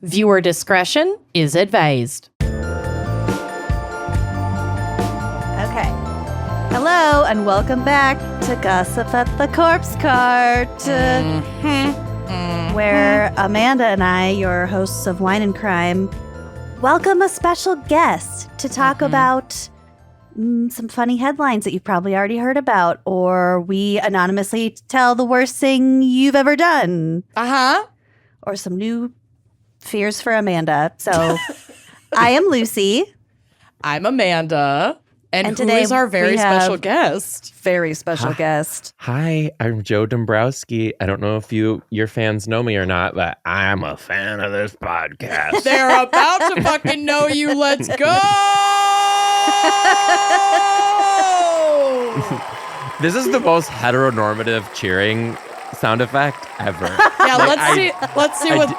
Viewer discretion is advised. Okay. Hello, and welcome back to Gossip at the Corpse Cart, where Amanda and I, your hosts of Wine and Crime, welcome a special guest to talk about some funny headlines that you've probably already heard about, or we anonymously tell the worst thing you've ever done. Or some new fears for Amanda. So I am Lucy. I'm Amanda. And who today is our very we have special guest? Very special guest. Hi, I'm Joe Dombrowski. I don't know if your fans know me or not, but I'm a fan of this podcast. They're about to fucking know you. Let's go! This is the most heteronormative cheering sound effect ever. Yeah, let's see what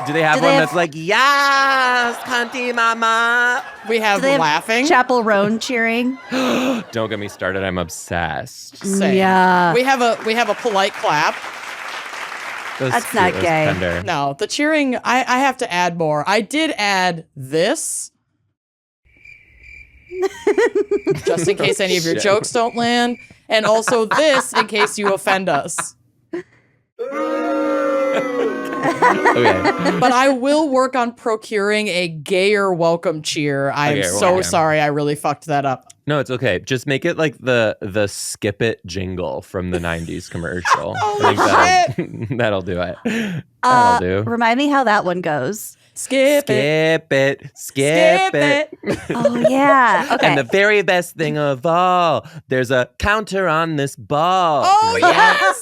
do they have one that's like, yes, cunty mama? we have. Laughing. Chapel Roan cheering. Don't get me started. I'm obsessed. Same. Yeah. We have a polite clap. That's not gay. Tender. No, the cheering, I have to add more. I did add this. Just in case any of your jokes don't land. And also this in case you offend us. Okay. But I will work on procuring a gayer welcome cheer. I'm so sorry I really fucked that up. No, it's okay. Just make it like the Skip It jingle from the 90s commercial. I think that'll do it. That'll do. Remind me how that one goes. Skip it. Skip it. Oh, yeah. Okay. And the very best thing of all, there's a counter on this ball. Oh, yes.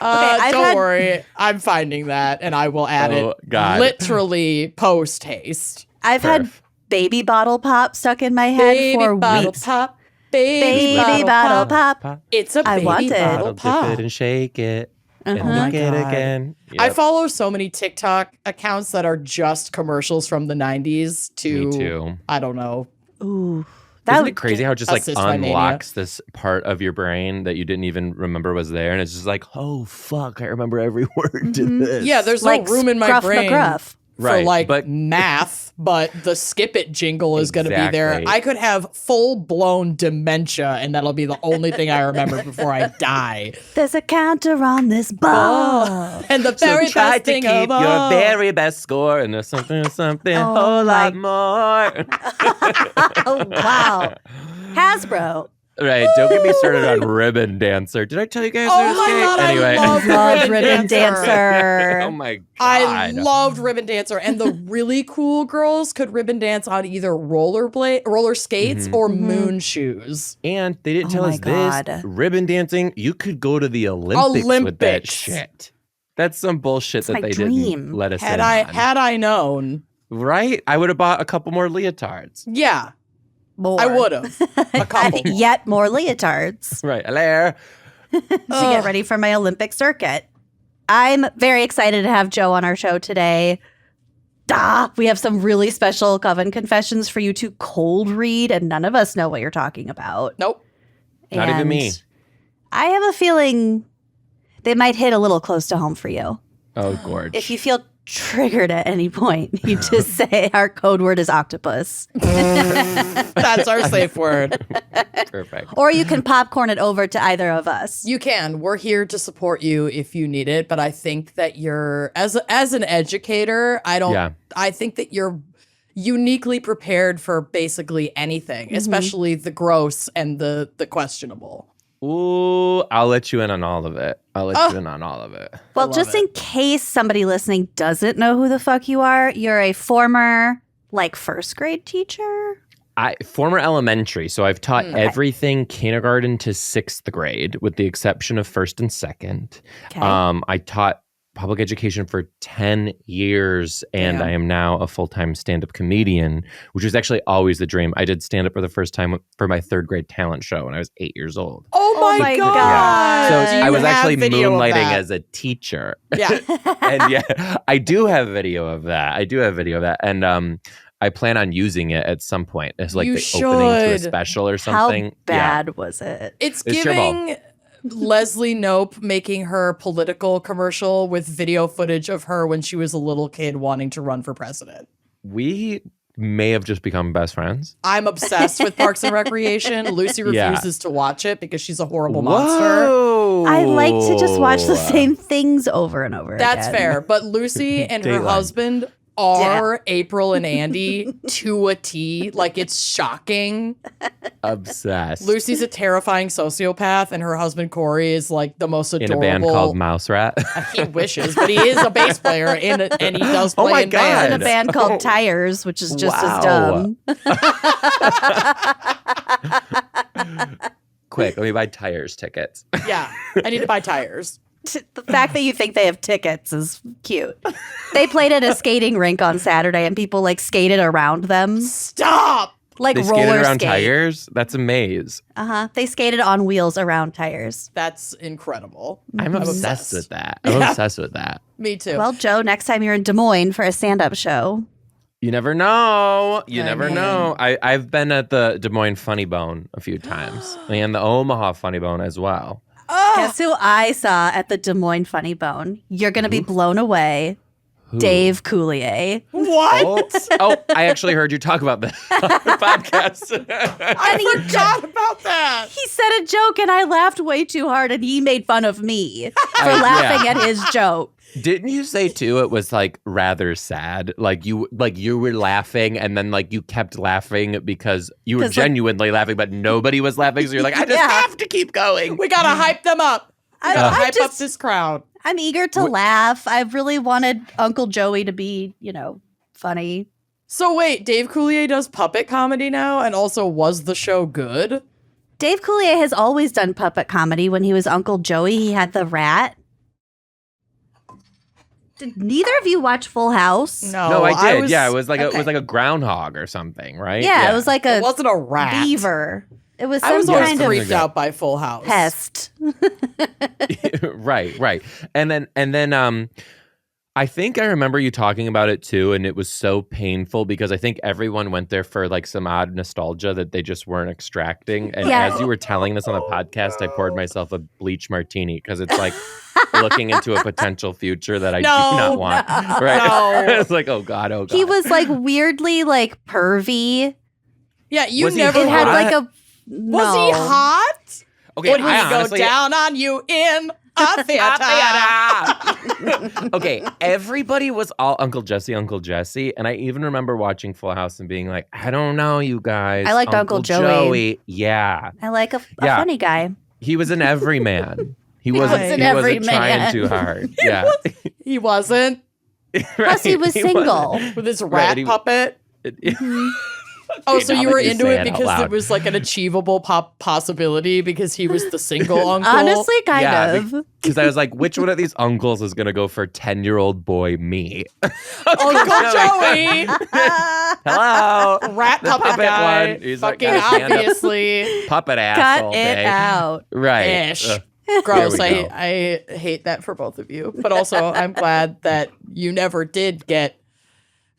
Don't had- worry. I'm finding that, and I will add it literally post-haste. I've had baby bottle pop stuck in my head for weeks. Pop, Baby bottle pop. It's a I baby want it. bottle Dip pop. it and shake it. And Uh-huh. lick it again. I Yep. follow so many TikTok accounts that are just commercials from the 90s to, Me too. I don't know. Ooh. Isn't it crazy how it just like Assist my mania. unlocks this part of your brain that you didn't even remember was there? And it's just like, oh, fuck, I remember every word to this. Yeah, there's Like no room in my Scruff brain McGruff. for Right, like but- math, but the skip it jingle is going to be there. Exactly. I could have full blown dementia, and that'll be the only thing I remember before I die. There's a counter on this ball. And the So very try best to thing keep of your all. very best score, and there's something a Oh whole my- lot more. Oh, wow. Hasbro. Right, don't get me started on Ribbon Dancer. Did I tell you guys Oh there's my gay? God, Anyway. I love Love Ribbon Ribbon Dancer. Dancer. Oh my God. I loved Ribbon Dancer, and the really cool girls could ribbon dance on either roller skates or moon shoes. And they didn't Oh tell my us God. this. Ribbon dancing, you could go to the Olympics with that Olympics. shit. That's some bullshit It's that my they dream. didn't let us Had in on. I known, Right? I would have bought a couple more leotards. yeah, More. I would have. A couple. Yet more leotards Right. Hello. to get ready for my Olympic circuit. I'm very excited to have Joe on our show today. We have some really special Coven confessions for you to cold read, and none of us know what you're talking about. Nope. Not even And me. I have a feeling they might hit a little close to home for you. Oh, gorge. If you feel triggered at any point, you just say our code word is octopus. That's our safe word. Perfect. Or you can popcorn it over to either of us. You can. We're here to support you if you need it. But I think that you're, as an educator, I think that you're uniquely prepared for basically anything, especially the gross and the questionable. Ooh, I'll let you in on all of it. Well, just in case somebody listening doesn't know who the fuck you are, you're a former, first grade teacher? Former elementary, so I've taught everything kindergarten to 6th grade, with the exception of 1st and 2nd. Okay. I taught public education for 10 years, and I am now a full-time stand-up comedian, which was actually always the dream. I did stand-up for the first time for my 3rd grade talent show when I was 8 years old. Oh my God. God. So Do you I was have actually video of moonlighting that? as a teacher. Yeah. And I do have video of that. And I plan on using it at some point as You the opening to a should. special or something. How bad was it? It's It's your ball. giving Leslie Knope making her political commercial with video footage of her when she was a little kid wanting to run for president. We may have just become best friends. I'm obsessed with Parks and Recreation. Lucy refuses to watch it because she's a horrible monster. I like to just watch the same things over and over That's again. fair. But Lucy and her husband are April and Andy to a T. Like, it's shocking. Obsessed. Lucy's a terrifying sociopath, and her husband Corey is like the most adorable. In a band called Mouse Rat. He wishes, but he is a bass player, and he does play in bands. In a band called Tires, which is just as dumb. Quick, let me buy Tires tickets. Yeah, I need to buy tires. The fact that you think they have tickets is cute. They played at a skating rink on Saturday, and people like skated around them. Stop! Like they roller skated around skate. Tires? That's a maze. They skated on wheels around Tires. That's incredible. I'm obsessed with that. I'm obsessed with that. Me too. Well, Joe, next time you're in Des Moines for a stand-up show. You never know. You never know. I've been at the Des Moines Funny Bone a few times and the Omaha Funny Bone as well. Guess who I saw at the Des Moines Funny Bone? You're going to be blown away. Who? Dave Coulier. What? Oh, I actually heard you talk about this on the podcast. I forgot about that. He said a joke and I laughed way too hard and he made fun of me for laughing at his joke. Didn't you say too it was like rather sad? Like you were laughing and then like you kept laughing because you were genuinely laughing, but nobody was laughing. So you're like, I just have to keep going. We gotta hype them up. We gotta hype up this crowd. I'm eager to laugh. I really wanted Uncle Joey to be, funny. So wait, Dave Coulier does puppet comedy now and also was the show good? Dave Coulier has always done puppet comedy. When he was Uncle Joey, he had the rat. Did neither of you watch Full House? No, I did. It was like a groundhog or something, right? Yeah, it was like it wasn't a rat. Beaver. It was some I was always kind of freaked out by Full House. pest. Right. And then I think I remember you talking about it too, and it was so painful because I think everyone went there for like some odd nostalgia that they just weren't extracting. And as you were telling this on the podcast, I poured myself a bleach martini because it's like looking into a potential future that I do not want. Right? No. It's like, oh God. He was like weirdly like pervy. Yeah, you Was he never It had hot? like a Was he hot? Okay, Would he I honestly go down on you in a theater? Okay, everybody was all Uncle Jesse, and I even remember watching Full House and being like, I don't know, you guys. I liked Uncle Joey. Yeah. I like a funny guy. He was an everyman. He wasn't wasn't everyman. trying too hard. Yeah. He wasn't. Plus, he was single. With his rat puppet. Oh, so you were into it because it was like an achievable possibility because he was the single uncle? Honestly, kind of. Because I was like, which one of these uncles is going to go for 10-year-old boy me? Uncle Joey! Hello. Rat puppet guy. One. He's fucking like, obviously. Puppet ass all Cut it day. out. Right. Ish. Ugh. Gross. There we go. I hate that for both of you. But also, I'm glad that you never did get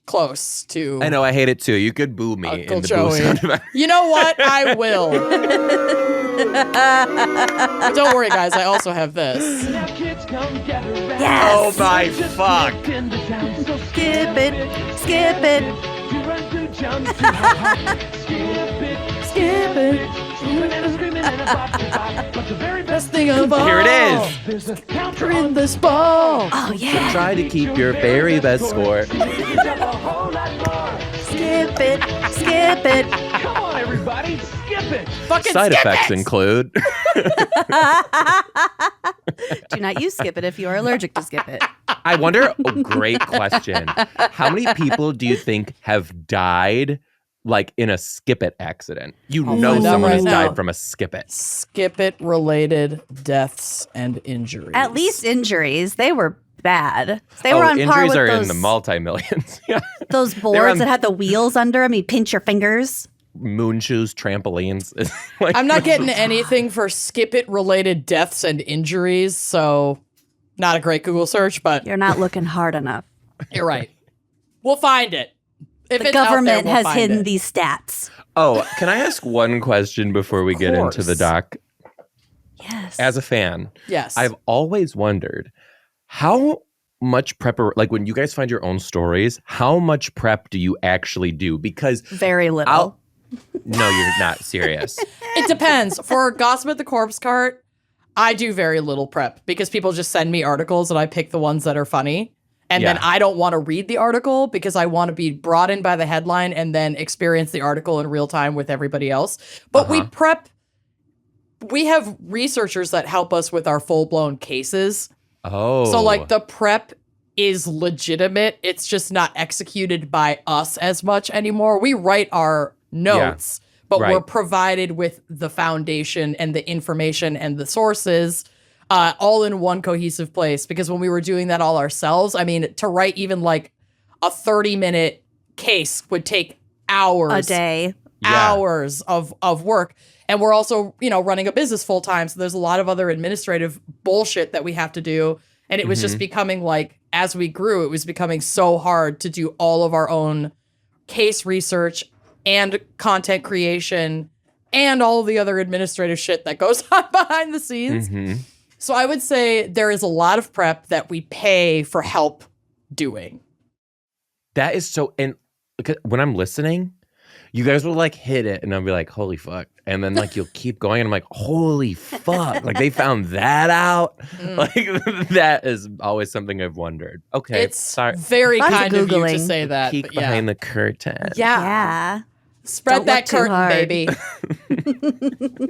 close to. I know, I hate it too. You could boo me Uncle in the Joey. boo sound effect. You know what? I will. Don't worry, guys. I also have this. Yes. Oh my fuck. Skip it. Skip it. Skip it. Best thing of all. Here it is. There's a counter in this ball. Oh, yeah. Try to keep your very best score. Skip it. Skip it. Come on, everybody, skip it. Fucking Side skip effects it. include. Do not use skip it if you are allergic to skip it. I wonder, great question. How many people do you think have died like in a skip it accident? You know find out someone right has now. died from a skip it. Skip it related deaths and injuries. At least injuries. They were bad. They were on par injuries with are those, in the multi-millions. Yeah. those They're boards on- that had the wheels under them. You pinch your fingers. Moon shoes, trampolines. Like, I'm not getting anything for skip it related deaths and injuries, so not a great Google search, but You're not looking hard enough. you're right. We'll find it. If The it's out there, government we'll has find hidden it. these stats. Oh, can I ask one question before we get into the course. doc? Yes. as a fan, Yes. I've always wondered how much prep, like when you guys find your own stories, how much prep do you actually do? Because very little. No, you're not serious. It depends. For Gossip at the Corpse Cart, I do very little prep because people just send me articles and I pick the ones that are funny. And then I don't want to read the article because I want to be brought in by the headline and then experience the article in real time with everybody else. But we prep. We have researchers that help us with our full-blown cases. Oh. So, like, the prep is legitimate. It's just not executed by us as much anymore. We write our notes, but we're provided with the foundation and the information and the sources all in one cohesive place. Because when we were doing that all ourselves, I mean, to write even like a 30-minute case would take hours. A day. Hours of work. And we're also, running a business full time. So there's a lot of other administrative bullshit that we have to do. And it was just becoming like, as we grew, it was becoming so hard to do all of our own case research and content creation and all of the other administrative shit that goes on behind the scenes. So I would say there is a lot of prep that we pay for help doing. That is so, and when I'm listening, you guys will like hit it and I'll be like, holy fuck. And then like you'll keep going and I'm like, holy fuck. Like they found that out. Like that is always something I've wondered. Okay. It's very kind of you to say that. Peek behind the curtain. Yeah. Spread Don't that look too curtain, hard. baby.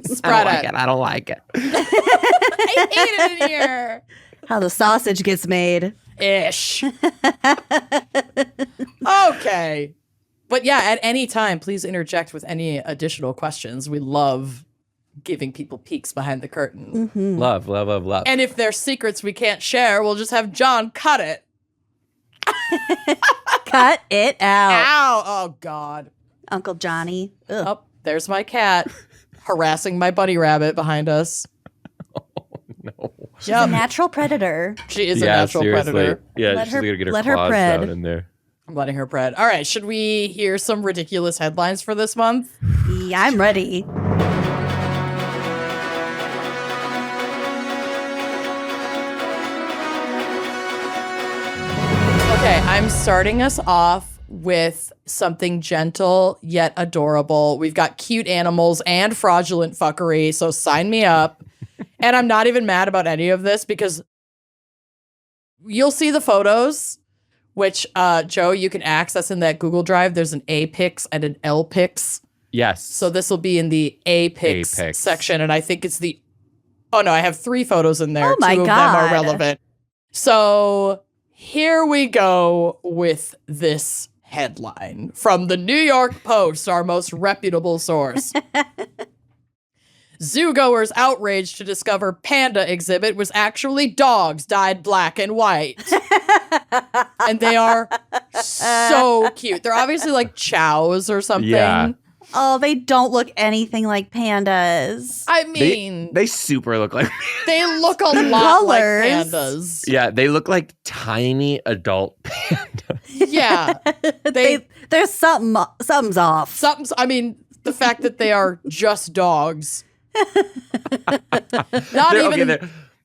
Spread it. I don't like it. I hate it in here. How the sausage gets made. Ish. Okay. But yeah, at any time, please interject with any additional questions. We love giving people peeks behind the curtain. Love. And if there's secrets we can't share, we'll just have John cut it. Cut it out. Ow. Oh, God. Uncle Johnny. Ugh. Oh, there's my cat harassing my bunny rabbit behind us. No. She's a natural predator. She is a natural predator. Yeah, Let she's her- gonna get her let her claws pred. down in there. I'm letting her pred. All right, should we hear some ridiculous headlines for this month? Yeah, I'm ready. Okay, I'm starting us off with something gentle yet adorable. We've got cute animals and fraudulent fuckery, so sign me up. And I'm not even mad about any of this because you'll see the photos, which, Joe, you can access in that Google Drive. There's an A-Pix and an L-Pix. Yes. So this will be in the A-Pix section, and I think it's the... Oh, no, I have 3 photos in there. Oh, my 2 of God. them are relevant. So here we go with this headline from the New York Post, our most reputable source. Zoogoers outraged to discover panda exhibit was actually dogs dyed black and white. And they are so cute. They're obviously like chows or something. Yeah. Oh, they don't look anything like pandas. I mean, They super look like they look a lot like colors. pandas. Yeah, they look like tiny adult pandas. Yeah. There's something's off. I mean, the fact that they are just dogs.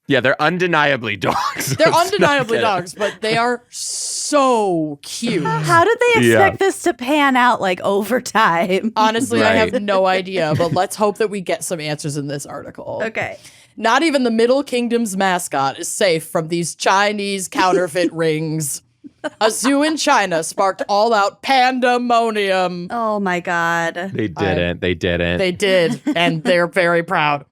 They're undeniably dogs. They're undeniably dogs, but they are so cute. How did they expect this to pan out like over time? Honestly, I Right. have no idea, but let's hope that we get some answers in this article. Okay. Not even the Middle Kingdom's mascot is safe from these Chinese counterfeit rings. A zoo in China sparked all-out pandemonium. Oh my God. They didn't. They did, and they're very proud.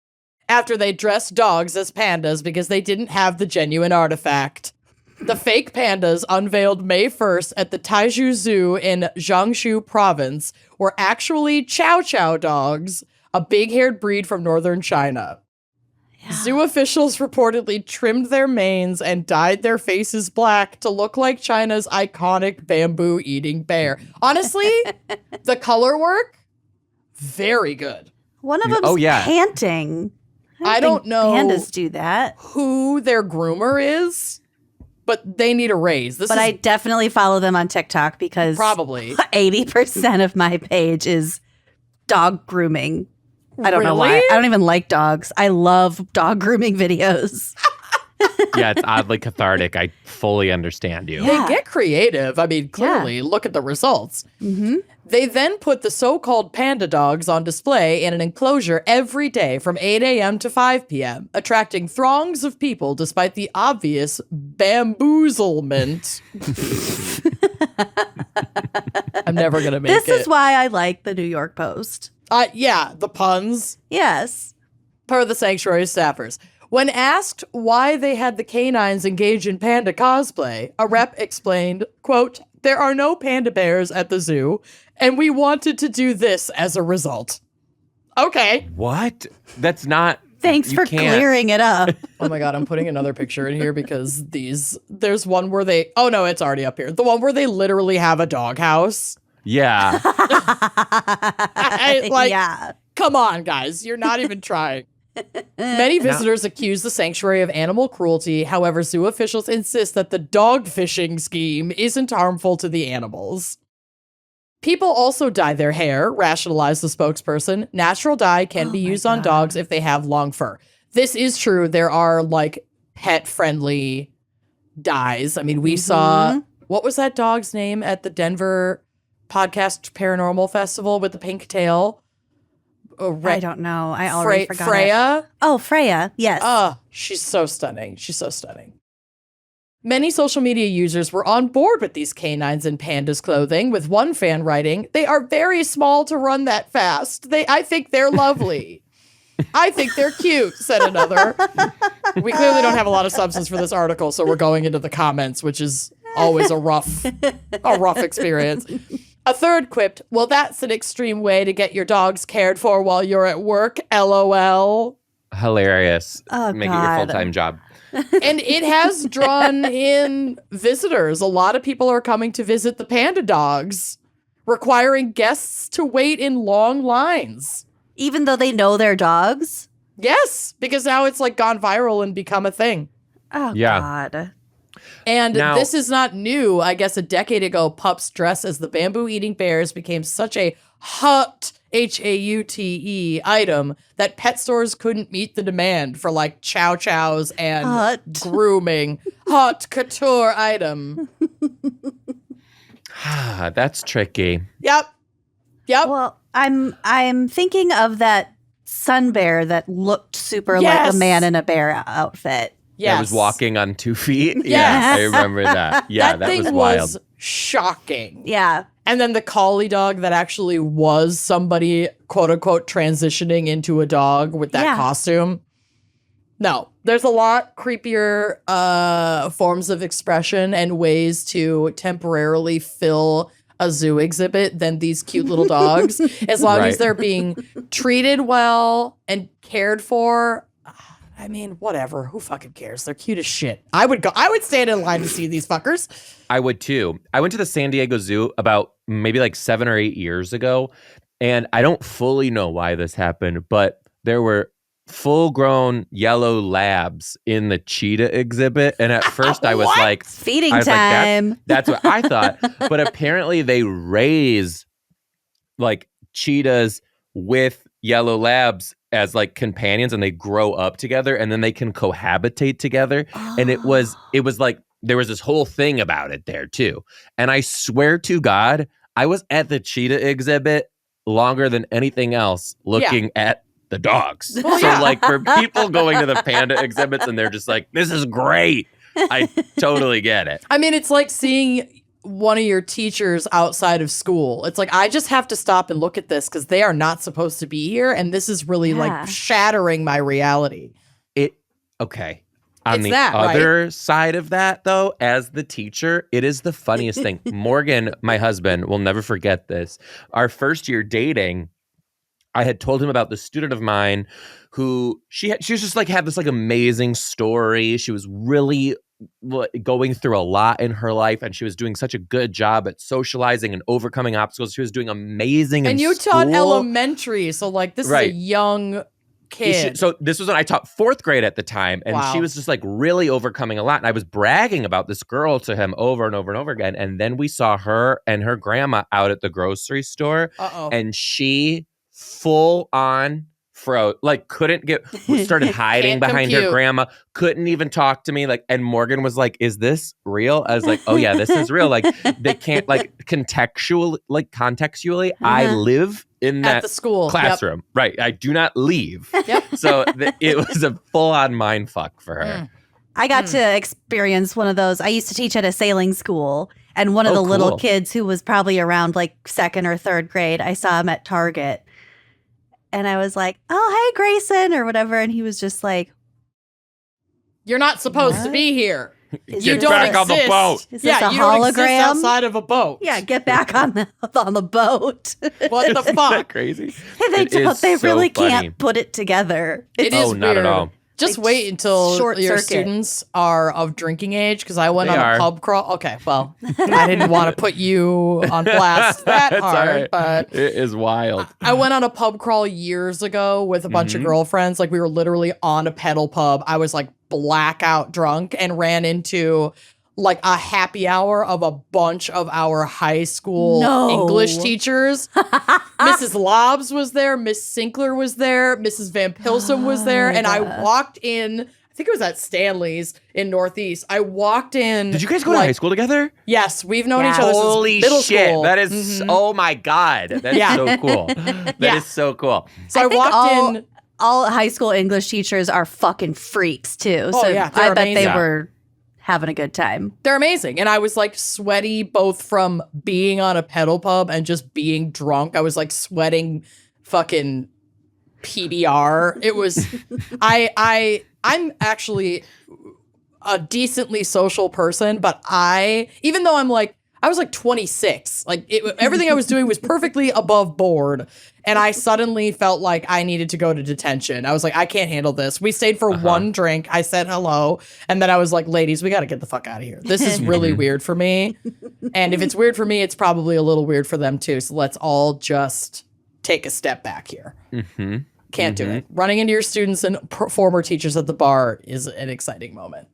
After they dressed dogs as pandas because they didn't have the genuine artifact. The fake pandas unveiled May 1st at the Taizhou Zoo in Jiangsu province were actually chow chow dogs, a big-haired breed from northern China. Yeah. Zoo officials reportedly trimmed their manes and dyed their faces black to look like China's iconic bamboo-eating bear. Honestly, the color work, very good. One of them's panting. I don't know pandas do that. Who their groomer is, but they need a raise. I definitely follow them on TikTok because probably 80% of my page is dog grooming. I don't know why. I don't even like dogs. I love dog grooming videos. Yeah, it's oddly cathartic. I fully understand you. They get creative. I mean, clearly, look at the results. Mm-hmm. They then put the so-called panda dogs on display in an enclosure every day from 8 a.m. to 5 p.m., attracting throngs of people despite the obvious bamboozlement. I'm never going to make it. This is why I like the New York Post. Yeah, the puns. Yes. Per the sanctuary staffers. When asked why they had the canines engage in panda cosplay, a rep explained, quote, "There are no panda bears at the zoo, and we wanted to do this as a result." Okay. What? That's not... Thanks for clearing it up. Oh my God, I'm putting another picture in here because there's one where they, oh no, it's already up here. The one where they literally have a doghouse. Yeah. Yeah. Come on, guys. You're not even trying. Many visitors accuse the sanctuary of animal cruelty. However, zoo officials insist that the dog fishing scheme isn't harmful to the animals. People also dye their hair, rationalized the spokesperson. Natural dye can be used on dogs if they have long fur. This is true. There are like pet-friendly dyes. I mean, we saw, what was that dog's name at the Denver Podcast Paranormal Festival with the pink tail? I don't know. I already forgot Freya? it. Oh, Freya. Yes. She's so stunning. She's so stunning. Many social media users were on board with these canines in pandas clothing, with one fan writing, "They are very small to run that fast. I think they're lovely." "I think they're cute," said another. We clearly don't have a lot of substance for this article, so we're going into the comments, which is always a rough experience. A third quipped, "Well, that's an extreme way to get your dogs cared for while you're at work, LOL." Hilarious. Oh, Make it your full-time job. And it has drawn in visitors. A lot of people are coming to visit the panda dogs, requiring guests to wait in long lines. Even though they know their dogs? Yes, because now it's like gone viral and become a thing. Oh, Yeah. God. And Now, this is not new. I guess a decade ago, pups dressed as the bamboo-eating bears became such a hot, HAUTE item that pet stores couldn't meet the demand for like chow chows and grooming. Hot couture item. That's tricky. Yep. Well, I'm thinking of that sun bear that looked super like a man in a bear outfit. Yes. That was walking on 2 feet. Yes. Yeah, I remember that. Yeah, that thing was wild. was shocking. Yeah. And then the collie dog that actually was somebody, quote unquote, transitioning into a dog with that costume. No, there's a lot creepier forms of expression and ways to temporarily fill a zoo exhibit than these cute little dogs. As long as they're being treated well and cared for. I mean, whatever. Who fucking cares? They're cute as shit. I would stand in line to see these fuckers. I would too. I went to the San Diego Zoo about maybe like 7 or 8 years ago, and I don't fully know why this happened, but there were full-grown yellow labs in the cheetah exhibit, and at first I was like, feeding time. That's what I thought. But apparently they raise like cheetahs with yellow labs as like companions, and they grow up together, and then they can cohabitate together. And it was like there was this whole thing about it there too. And I swear to God, I was at the cheetah exhibit longer than anything else looking at the dogs. So like for people going to the panda exhibits and they're just like, this is great. I totally get it. I mean, it's like seeing one of your teachers outside of school. It's like, I just have to stop and look at this because they are not supposed to be here. And this is really like shattering my reality. Okay. On the other side of that, though, as the teacher, it is the funniest thing. Morgan, my husband, will never forget this. Our first year dating, I had told him about the student of mine who she was just like had this like amazing story. She was really going through a lot in her life, and she was doing such a good job at socializing and overcoming obstacles. She was doing amazing in And you school. taught elementary, so like this is a young kid. So this was when I taught 4th grade at the time, and she was just like really overcoming a lot. And I was bragging about this girl to him over and over and over again. And then we saw her and her grandma out at the grocery store, and she full on started hiding behind her grandma, couldn't even talk to me. Like, and Morgan was like, is this real? I was like, oh yeah, this is real. Like, they can't contextually, I live in that the school classroom. Yep. Right. I do not leave. Yep. So it was a full on mind fuck for her. I got to experience one of those. I used to teach at a sailing school, and one of the little kids who was probably around like 2nd or 3rd grade, I saw him at Target. And I was like, oh, hey, Grayson, or whatever. And he was just like, you're not supposed to be here. You don't exist. On the boat. Is this a hologram? Don't exist outside of a boat. Yeah, get back on the boat. What the fuck? Isn't that crazy? They really can't put it together. It is not weird. At all. Just wait until your students are of drinking age, because I went on a pub crawl. Okay, well, I didn't want to put you on blast that hard, but it is wild. I went on a pub crawl years ago with a bunch of girlfriends. Like, we were literally on a pedal pub. I was like blackout drunk and ran into like a happy hour of a bunch of our high school English teachers. Mrs. Lobbs was there. Miss Sinkler was there. Mrs. Van Pilsen was there. And I walked in, I think it was at Stanley's in Northeast. I walked in. Did you guys go to high school together? Yes. We've known each other Holy since middle shit. school. That is, oh my God. That is so cool. That is so cool. So I walked in. All high school English teachers are fucking freaks too. Oh, so yeah, I bet they were having a good time. They're amazing. And I was like sweaty both from being on a pedal pub and just being drunk. I was like sweating fucking PBR. It was I'm actually a decently social person, but even though I was like 26, everything I was doing was perfectly above board. And I suddenly felt like I needed to go to detention. I was like, I can't handle this. We stayed for one drink. I said hello. And then I was like, ladies, we got to get the fuck out of here. This is really weird for me. And if it's weird for me, it's probably a little weird for them too. So let's all just take a step back here. Can't do it. Running into your students and former teachers at the bar is an exciting moment.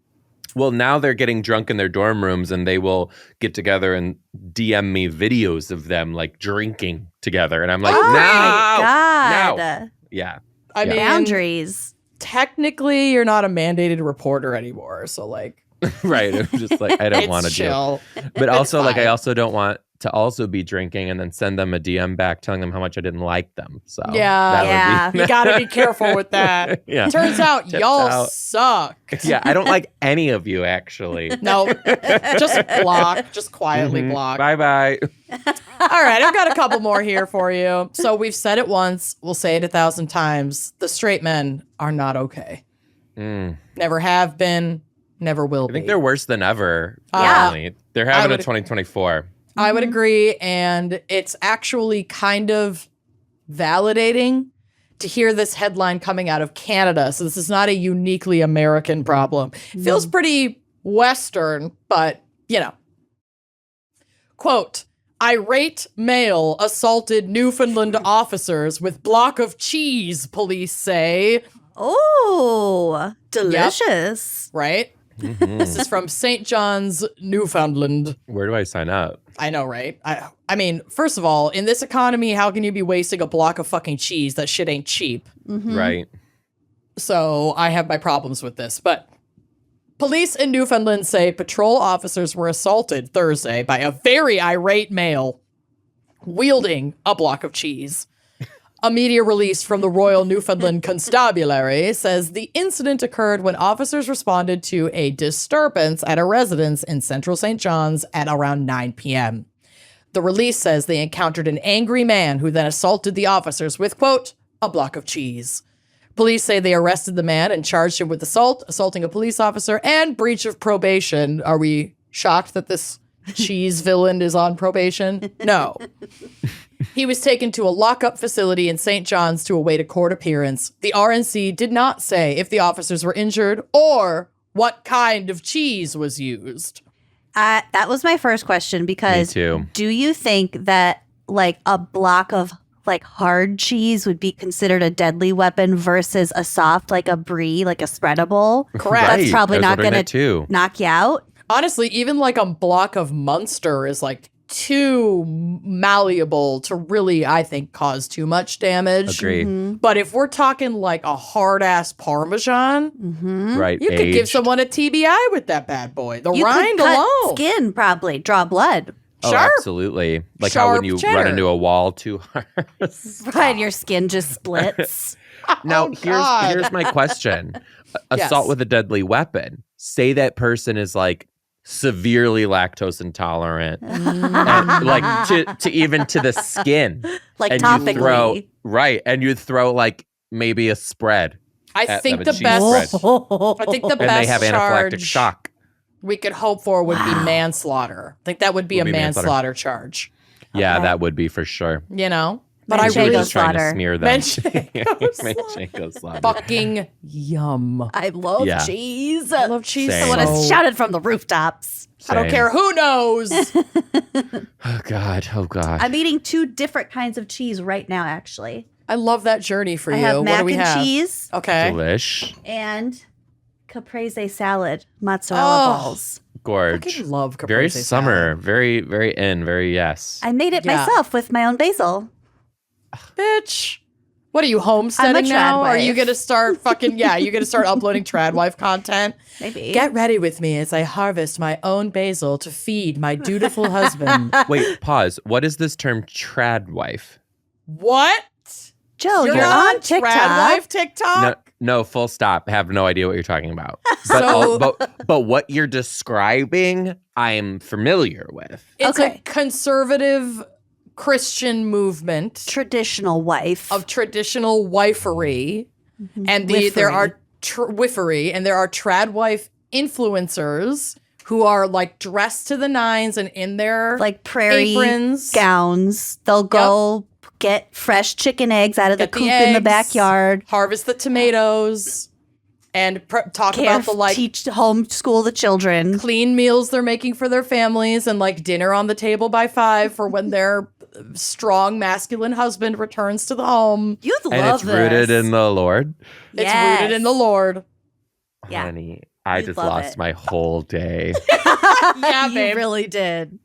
Well, now they're getting drunk in their dorm rooms, and they will get together and DM me videos of them like drinking together, and I'm like, my God. no, yeah. I mean, boundaries. Technically, you're not a mandated reporter anymore, so like, right? I'm just like, I don't want to chill. But also, like, I also don't want to also be drinking and then send them a DM back telling them how much I didn't like them. So yeah, you got to be careful with that. Yeah. Turns out y'all suck. Yeah, I don't like any of you actually. No, just block, just quietly block. Bye. All right, I've got a couple more here for you. So we've said it once, we'll say it 1,000 times. The straight men are not okay. Never have been, never will be. I think they're worse than ever. Yeah. They're having a 2024. I would agree, and it's actually kind of validating to hear this headline coming out of Canada. So this is not a uniquely American problem. It feels pretty Western, but, you know. Quote, irate male assaulted Newfoundland officers with block of cheese, police say. Oh, delicious. Yep. Right? This is from St. John's, Newfoundland. Where do I sign up? I know, right? I mean, first of all, in this economy, how can you be wasting a block of fucking cheese? That shit ain't cheap. Right. So I have my problems with this. But police in Newfoundland say patrol officers were assaulted Thursday by a very irate male wielding a block of cheese. A media release from the Royal Newfoundland Constabulary says the incident occurred when officers responded to a disturbance at a residence in central St. John's at around 9 p.m. The release says they encountered an angry man who then assaulted the officers with, quote, a block of cheese. Police say they arrested the man and charged him with assault, assaulting a police officer, and breach of probation. Are we shocked that this cheese villain is on probation? No. He was taken to a lockup facility in St. John's to await a court appearance. The RNC did not say if the officers were injured or what kind of cheese was used. That was my first question, because Me too. Do you think that like a block of like hard cheese would be considered a deadly weapon versus a soft, like a brie, like a spreadable? Correct. That's probably not going to too. knock you out. Honestly, even like a block of Munster is like too malleable to really, I think, cause too much damage. Agree. But if we're talking like a hard ass Parmesan, Right. you could give someone a TBI with that bad boy. The You rind could cut alone. skin, probably draw blood. Oh, Sharp. absolutely. Like how when Sharp you cheddar. run into a wall too hard. Right, your skin just splits. Now, God. here's my question. Yes. Assault with a deadly weapon. Say that person is like severely lactose intolerant, and like to even to the skin. Like and topically. you throw like maybe a spread. I at think them, the a cheese best. spread. I think the And they best have anaphylactic charge shock. we could hope for would be manslaughter. I think that would be a manslaughter charge. Yeah, Okay. that would be for sure. You know, but I Manchego really Just trying to slaughter. smear them. Manchego slaughter. fucking yum. I love Yeah. cheese. I love cheese. Same. I want to so- shout it from the rooftops. I don't Same. care who knows. Oh God. I'm eating 2 different kinds of cheese right now, actually. I love that journey for I you. have What mac do we and have? cheese Okay. Delish. and caprese salad, mozzarella Oh. balls. Gorge. Fucking love caprese Very salad. summer. Very, very in. Very yes. I made it Yeah. myself with my own basil. Bitch. What are you homesteading I'm a now? trad Are you wife. gonna start fucking you're gonna start uploading trad wife content? Maybe. Get ready with me as I harvest my own basil to feed my dutiful husband. Wait, pause. What is this term trad wife? What? Joe, you're not on TikTok. Trad wife TikTok? No, full stop. Have no idea what you're talking about. So- But what you're describing, I'm familiar with. It's Okay. a conservative Christian movement Traditional wife. of traditional wifery, and there are wifery, and there are trad wife influencers who are like dressed to the nines and in their like prairie aprons. gowns. They'll go get fresh chicken eggs out of Get the the coop in the eggs, backyard. harvest the tomatoes, and talk about the like teach homeschool the children. clean meals they're making for their families, and like dinner on the table by 5 for when their strong masculine husband returns to the home. You'd And love it's rooted this. in the Lord. It's rooted in the Lord. Yeah. Honey, I You'd just love lost it. my whole day. Yeah, You babe. really did.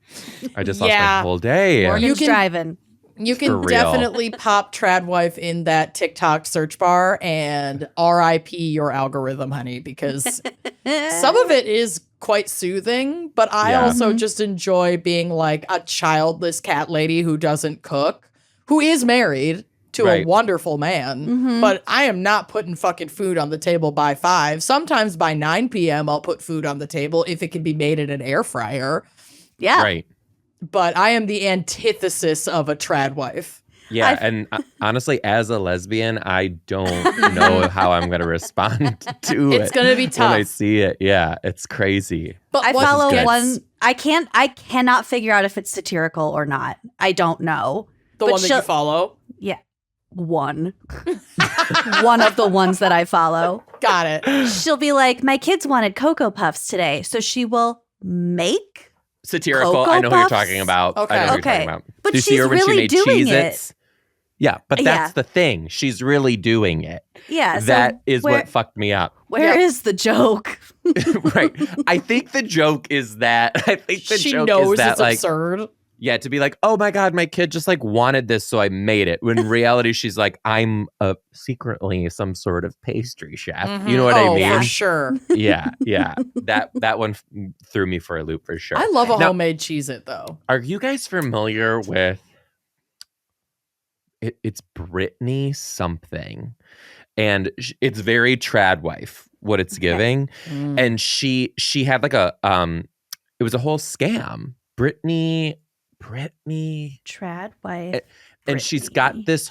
I just lost Yeah. my whole day. Morgan's can- driving. You For can real. definitely pop trad wife in that TikTok search bar and RIP your algorithm, honey, because some of it is quite soothing, but I Yeah. also just enjoy being like a childless cat lady who doesn't cook, who is married to a Right. wonderful man, but I am not putting fucking food on the table by 5. Sometimes by 9 p.m. I'll put food on the table if it can be made in an air fryer, Yeah. Right. but I am the antithesis of a trad wife. Yeah, and honestly, as a lesbian, I don't know how I'm going to respond to it. It's gonna be when I tough. see it. Yeah, it's crazy. But I what follow gets- one. I cannot figure out if it's satirical or not. I don't know. The But one that you follow. Yeah. One. One of the ones that I follow. Got it. She'll be like, my kids wanted Cocoa Puffs today. So she will make. Satirical. Cocoa I know who you're Puffs? talking about. Okay. I know who you're Okay. talking about. But Do you see she's her when really she made doing Cheez-Its? Yeah, but that's Yeah. the thing. She's really doing it. Yeah. So That is where, what fucked me up. Where Yep. is the joke? Right. I think the joke is that She joke knows is that it's like absurd. yeah, to be like, oh my God, my kid just like wanted this, so I made it. When in reality, she's like, I'm secretly some sort of pastry chef. You know what I Oh, mean? for sure. Yeah. That one threw me for a loop for sure. I love a Now, homemade Cheez-It though. Are you guys familiar with it's Brittany something, and it's very trad wife what it's giving, and she had like a it was a whole scam. Brittany, Trad wife. and she's got this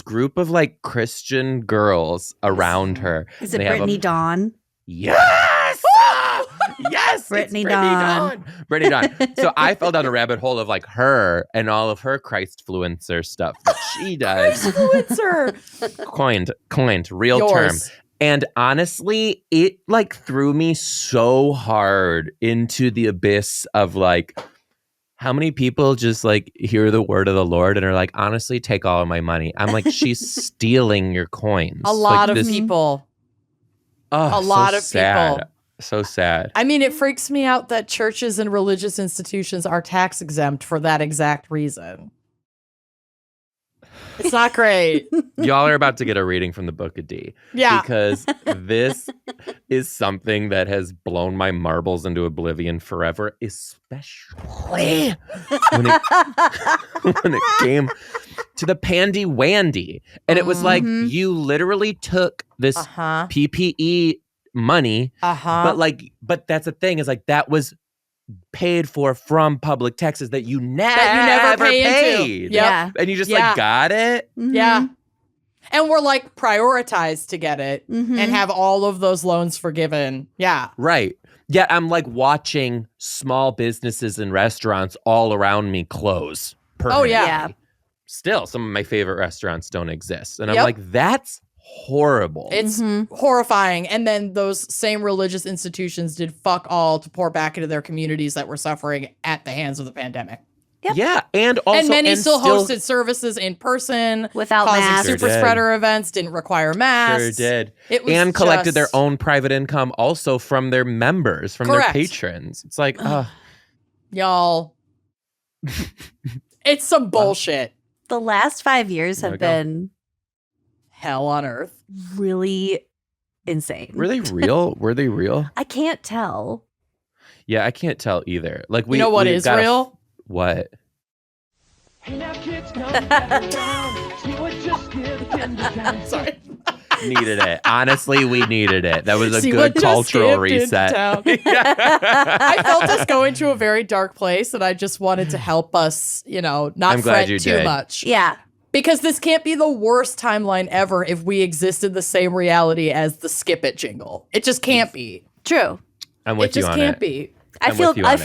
group of like Christian girls around her. Is it They have Brittany a- Dawn? Yes. Yes, Brittany it's Dawn. Brittany Dawn. So I fell down a rabbit hole of like her and all of her Christfluencer stuff that she does. Influencer. Coined, real Yours. term. And honestly, it like threw me so hard into the abyss of like, how many people just like hear the word of the Lord and are like, honestly, take all of my money. I'm like, she's stealing your coins. A lot Like, of this- people. Oh, A lot so of sad. people. So sad. I mean, it freaks me out that churches and religious institutions are tax exempt for that exact reason. It's not great. Y'all are about to get a reading from the Book of D. Yeah. Because this is something that has blown my marbles into oblivion forever, especially when it came to the Pandy Wandy. And it was like, you literally took this PPE money, but that's the thing, is like, that was paid for from public taxes that you never paid. Yep. Yeah. And you just like got it. Yeah. And we're like prioritized to get it and have all of those loans forgiven. Yeah. Right. Yeah, I'm like watching small businesses and restaurants all around me close. Oh, yeah. Still, some of my favorite restaurants don't exist. And I'm like, that's horrible. It's horrifying. And then those same religious institutions did fuck all to pour back into their communities that were suffering at the hands of the pandemic. Yep. Yeah, and also many still hosted services in person without masks. Super spreader events, didn't require masks. Sure did. And collected their own private income also from their members, from their patrons. It's like, y'all, it's some bullshit. The last 5 years have been hell on earth. Really insane. Were they real? Were they real? I can't tell. Yeah, I can't tell either. Like, you know what is real? What? Hey now, kids, come down. See what just skipped into town. Sorry. Needed it. Honestly, we needed it. That was a good cultural reset. I felt us going to a very dark place, and I just wanted to help us, not fret too much. Yeah. Because this can't be the worst timeline ever if we exist in the same reality as the Skip It jingle. It just can't be. True. I'm with you on it. It just can't be. I feel buoyed. I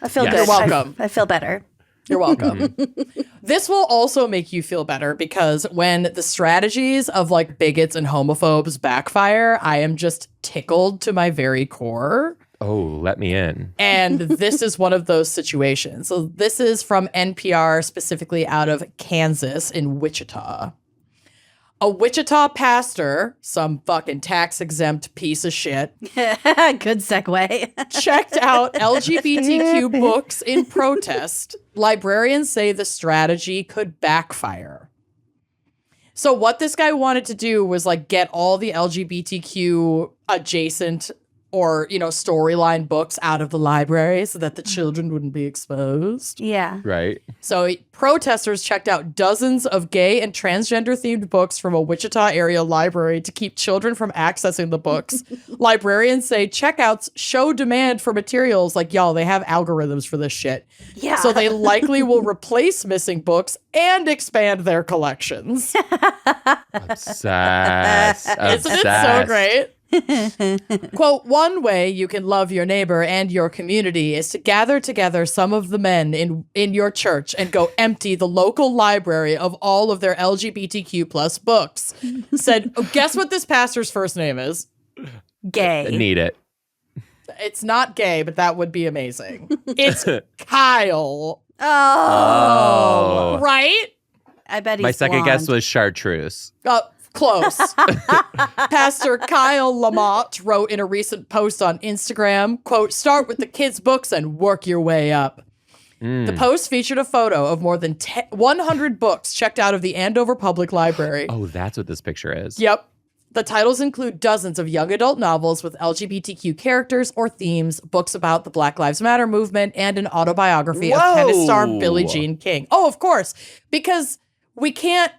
feel good. You're welcome. I feel better. You're welcome. This will also make you feel better because when the strategies of like bigots and homophobes backfire, I am just tickled to my very core. Oh, let me in. And this is one of those situations. So this is from NPR, specifically out of Kansas in Wichita. A Wichita pastor, some fucking tax-exempt piece of shit. Good segue. Checked out LGBTQ books in protest. Librarians say the strategy could backfire. So what this guy wanted to do was like get all the LGBTQ adjacent or, storyline books out of the library so that the children wouldn't be exposed. Yeah. Right. So protesters checked out dozens of gay and transgender themed books from a Wichita area library to keep children from accessing the books. Librarians say checkouts show demand for materials like, y'all, they have algorithms for this shit. Yeah. So they likely will replace missing books and expand their collections. Obsessed. Isn't it so great? Quote, one way you can love your neighbor and your community is to gather together some of the men in your church and go empty the local library of all of their LGBTQ plus books. Said, guess what this pastor's first name is? Gay. Need it. It's not gay, but that would be amazing. It's Kyle. Oh. Right? I bet he's My second blonde. guess was chartreuse. Close. Pastor Kyle Lamont wrote in a recent post on Instagram, quote, start with the kids' books and work your way up. The post featured a photo of more than 100 books checked out of the Andover Public Library. Oh, that's what this picture is. Yep. The titles include dozens of young adult novels with LGBTQ characters or themes, books about the Black Lives Matter movement, and an autobiography of tennis star Billie Jean King. Oh, of course, because we can't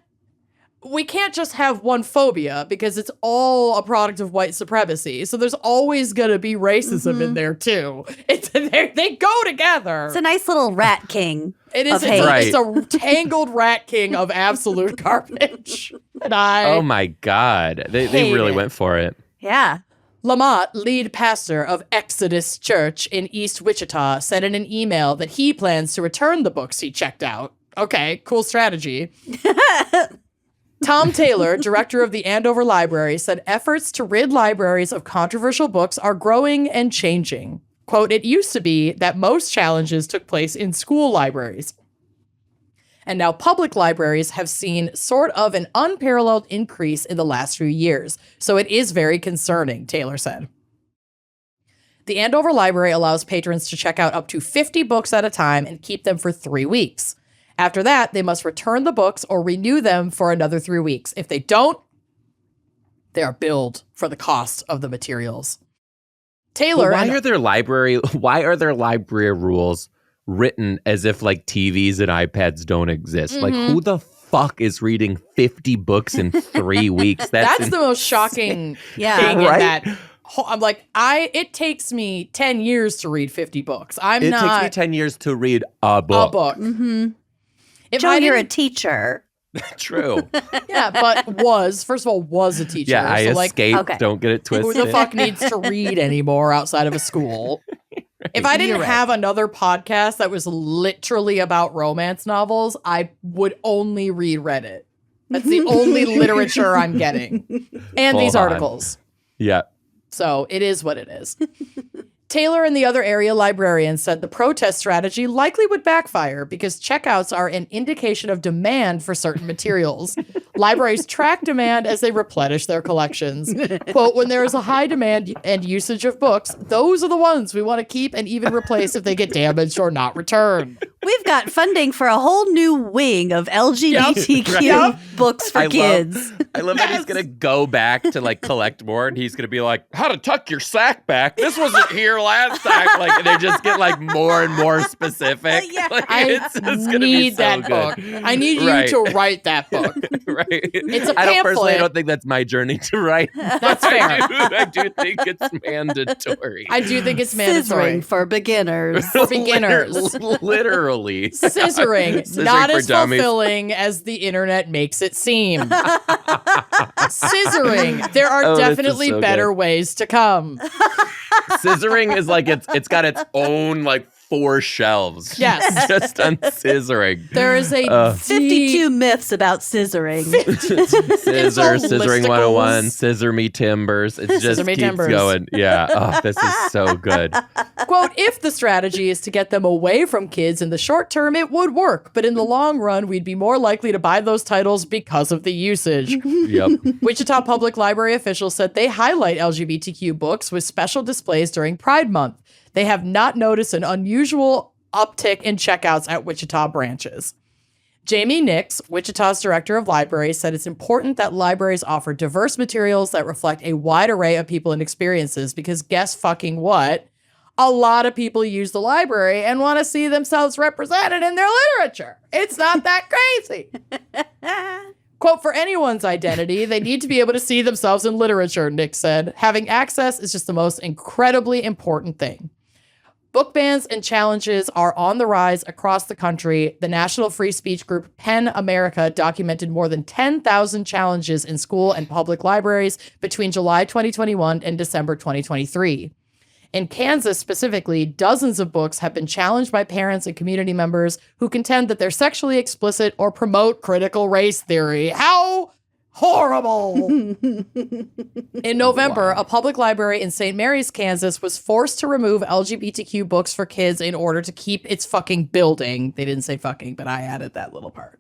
just have one phobia because it's all a product of white supremacy. So there's always going to be racism in there too. They go together. It's a nice little rat king. It is. It's a tangled rat king of absolute garbage. And oh my God. They really went for it. Yeah. Lamont, lead pastor of Exodus Church in East Wichita, said in an email that he plans to return the books he checked out. Okay, cool strategy. Tom Taylor, director of the Andover Library, said efforts to rid libraries of controversial books are growing and changing. Quote, it used to be that most challenges took place in school libraries. And now public libraries have seen sort of an unparalleled increase in the last few years. So it is very concerning, Taylor said. The Andover Library allows patrons to check out up to 50 books at a time and keep them for 3 weeks. After that, they must return the books or renew them for another 3 weeks. If they don't, they are billed for the cost of the materials. Taylor, why are their library rules written as if like TVs and iPads don't exist? Like, who the fuck is reading 50 books in 3 weeks? That's the most shocking thing in that. I'm like, it takes me 10 years to read 50 books. It takes me 10 years to read a book. Mm-hmm. If Joe, you're a teacher. True. Yeah, but first of all, was a teacher. Yeah, I so escaped. Okay. Don't get it twisted. Who the fuck needs to read anymore outside of a school? If I didn't have another podcast that was literally about romance novels, I would only read Reddit. That's the only literature I'm getting. And these articles. Yeah. So it is what it is. Taylor and the other area librarians said the protest strategy likely would backfire because checkouts are an indication of demand for certain materials. Libraries track demand as they replenish their collections. Quote, when there is a high demand and usage of books, those are the ones we want to keep and even replace if they get damaged or not returned. We've got funding for a whole new wing of LGBTQ books for kids. I love that he's going to go back to like collect more and he's going to be like, how to tuck your sack back. This wasn't here last time. Like, and they just get like more and more specific. Like, I need that book. I need you to write that book. Right. It's a pamphlet. I don't think that's my journey to write. That's fair. I do think it's mandatory. I do think it's mandatory. Scissoring for beginners. For beginners. Literally. Scissoring. Not as fulfilling as the internet makes it seem. Scissoring. There are definitely better ways to come. Scissoring is like it's got its own like 4 shelves. Yes. Just on scissoring. There is a 52 myths about scissoring. Scissoring 101, scissor me timbers. It just keeps going. Yeah. Oh, this is so good. Quote, if the strategy is to get them away from kids in the short term, it would work. But in the long run, we'd be more likely to buy those titles because of the usage. Yep. Wichita Public Library officials said they highlight LGBTQ books with special displays during Pride Month. They have not noticed an unusual uptick in checkouts at Wichita branches. Jamie Nix, Wichita's director of libraries, said it's important that libraries offer diverse materials that reflect a wide array of people and experiences because guess fucking what? A lot of people use the library and want to see themselves represented in their literature. It's not that crazy. Quote, for anyone's identity, they need to be able to see themselves in literature, Nix said. Having access is just the most incredibly important thing. Book bans and challenges are on the rise across the country. The national free speech group PEN America documented more than 10,000 challenges in school and public libraries between July 2021 and December 2023. In Kansas specifically, dozens of books have been challenged by parents and community members who contend that they're sexually explicit or promote critical race theory. How horrible! In November, a public library in St. Mary's, Kansas was forced to remove LGBTQ books for kids in order to keep its fucking building. They didn't say fucking, but I added that little part.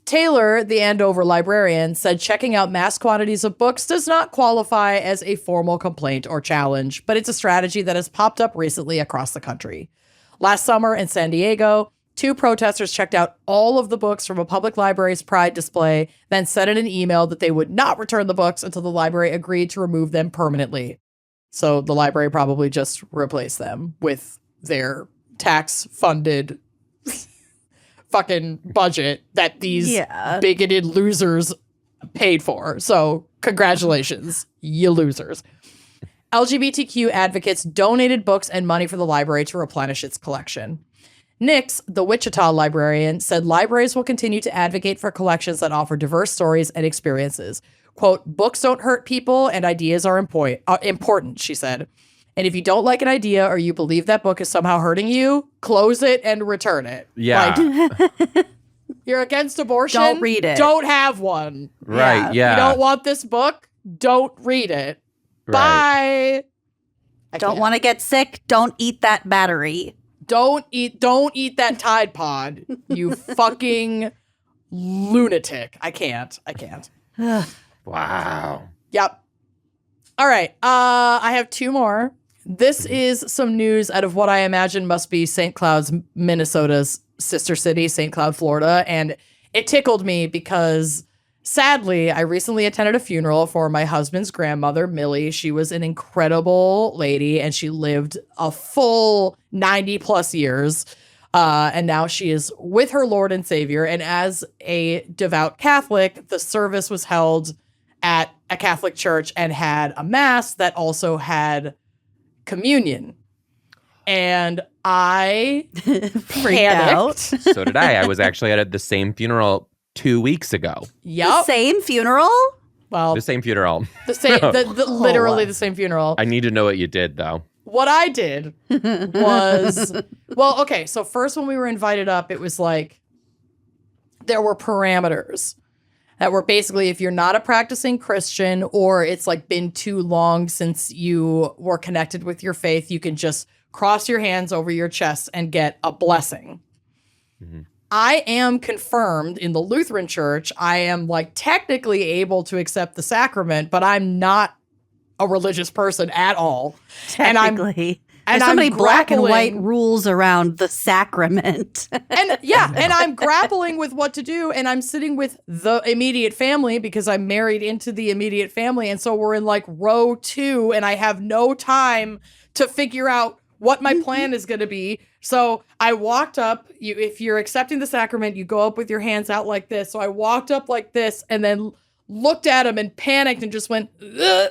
Taylor, the Andover librarian, said checking out mass quantities of books does not qualify as a formal complaint or challenge, but it's a strategy that has popped up recently across the country. Last summer in San Diego, 2 protesters checked out all of the books from a public library's Pride display, then said in an email that they would not return the books until the library agreed to remove them permanently. So the library probably just replaced them with their tax-funded fucking budget that these bigoted losers paid for. So congratulations, you losers. LGBTQ advocates donated books and money for the library to replenish its collection. Nix, the Wichita librarian, said libraries will continue to advocate for collections that offer diverse stories and experiences. Quote, books don't hurt people and ideas are important, she said. And if you don't like an idea or you believe that book is somehow hurting you, close it and return it. Yeah. Like, you're against abortion? Don't read it. Don't have one. Right, yeah. You don't want this book? Don't read it. Right. Bye. Don't want to get sick? Don't eat that battery. Don't eat that Tide Pod, you fucking lunatic. I can't. Wow. Yep. All right. I have 2 more. This is some news out of what I imagine must be St. Cloud's, Minnesota's sister city, St. Cloud, Florida. And it tickled me because sadly, I recently attended a funeral for my husband's grandmother, Millie. She was an incredible lady and she lived a full 90 plus years. And now she is with her Lord and Savior. And as a devout Catholic, the service was held at a Catholic church and had a mass that also had communion. And I freaked out. So did I. I was actually at the same funeral 2 weeks ago. Yep. The same funeral? Well, the same funeral. The same, literally the same funeral. I need to know what you did, though. What I did was, well, okay. So first when we were invited up, it was like, there were parameters that were basically, if you're not a practicing Christian or it's like been too long since you were connected with your faith, you can just cross your hands over your chest and get a blessing. Mm-hmm. I am confirmed in the Lutheran church. I am like technically able to accept the sacrament, but I'm not a religious person at all. Technically. And there's so many I'm black and white grappling- rules around the sacrament. And yeah, and I'm grappling with what to do. And I'm sitting with the immediate family because I'm married into the immediate family. And so we're in like row 2 and I have no time to figure out what my plan is going to be. So I walked up. If you're accepting the sacrament, you go up with your hands out like this. So I walked up like this and then looked at him and panicked and just went, ugh,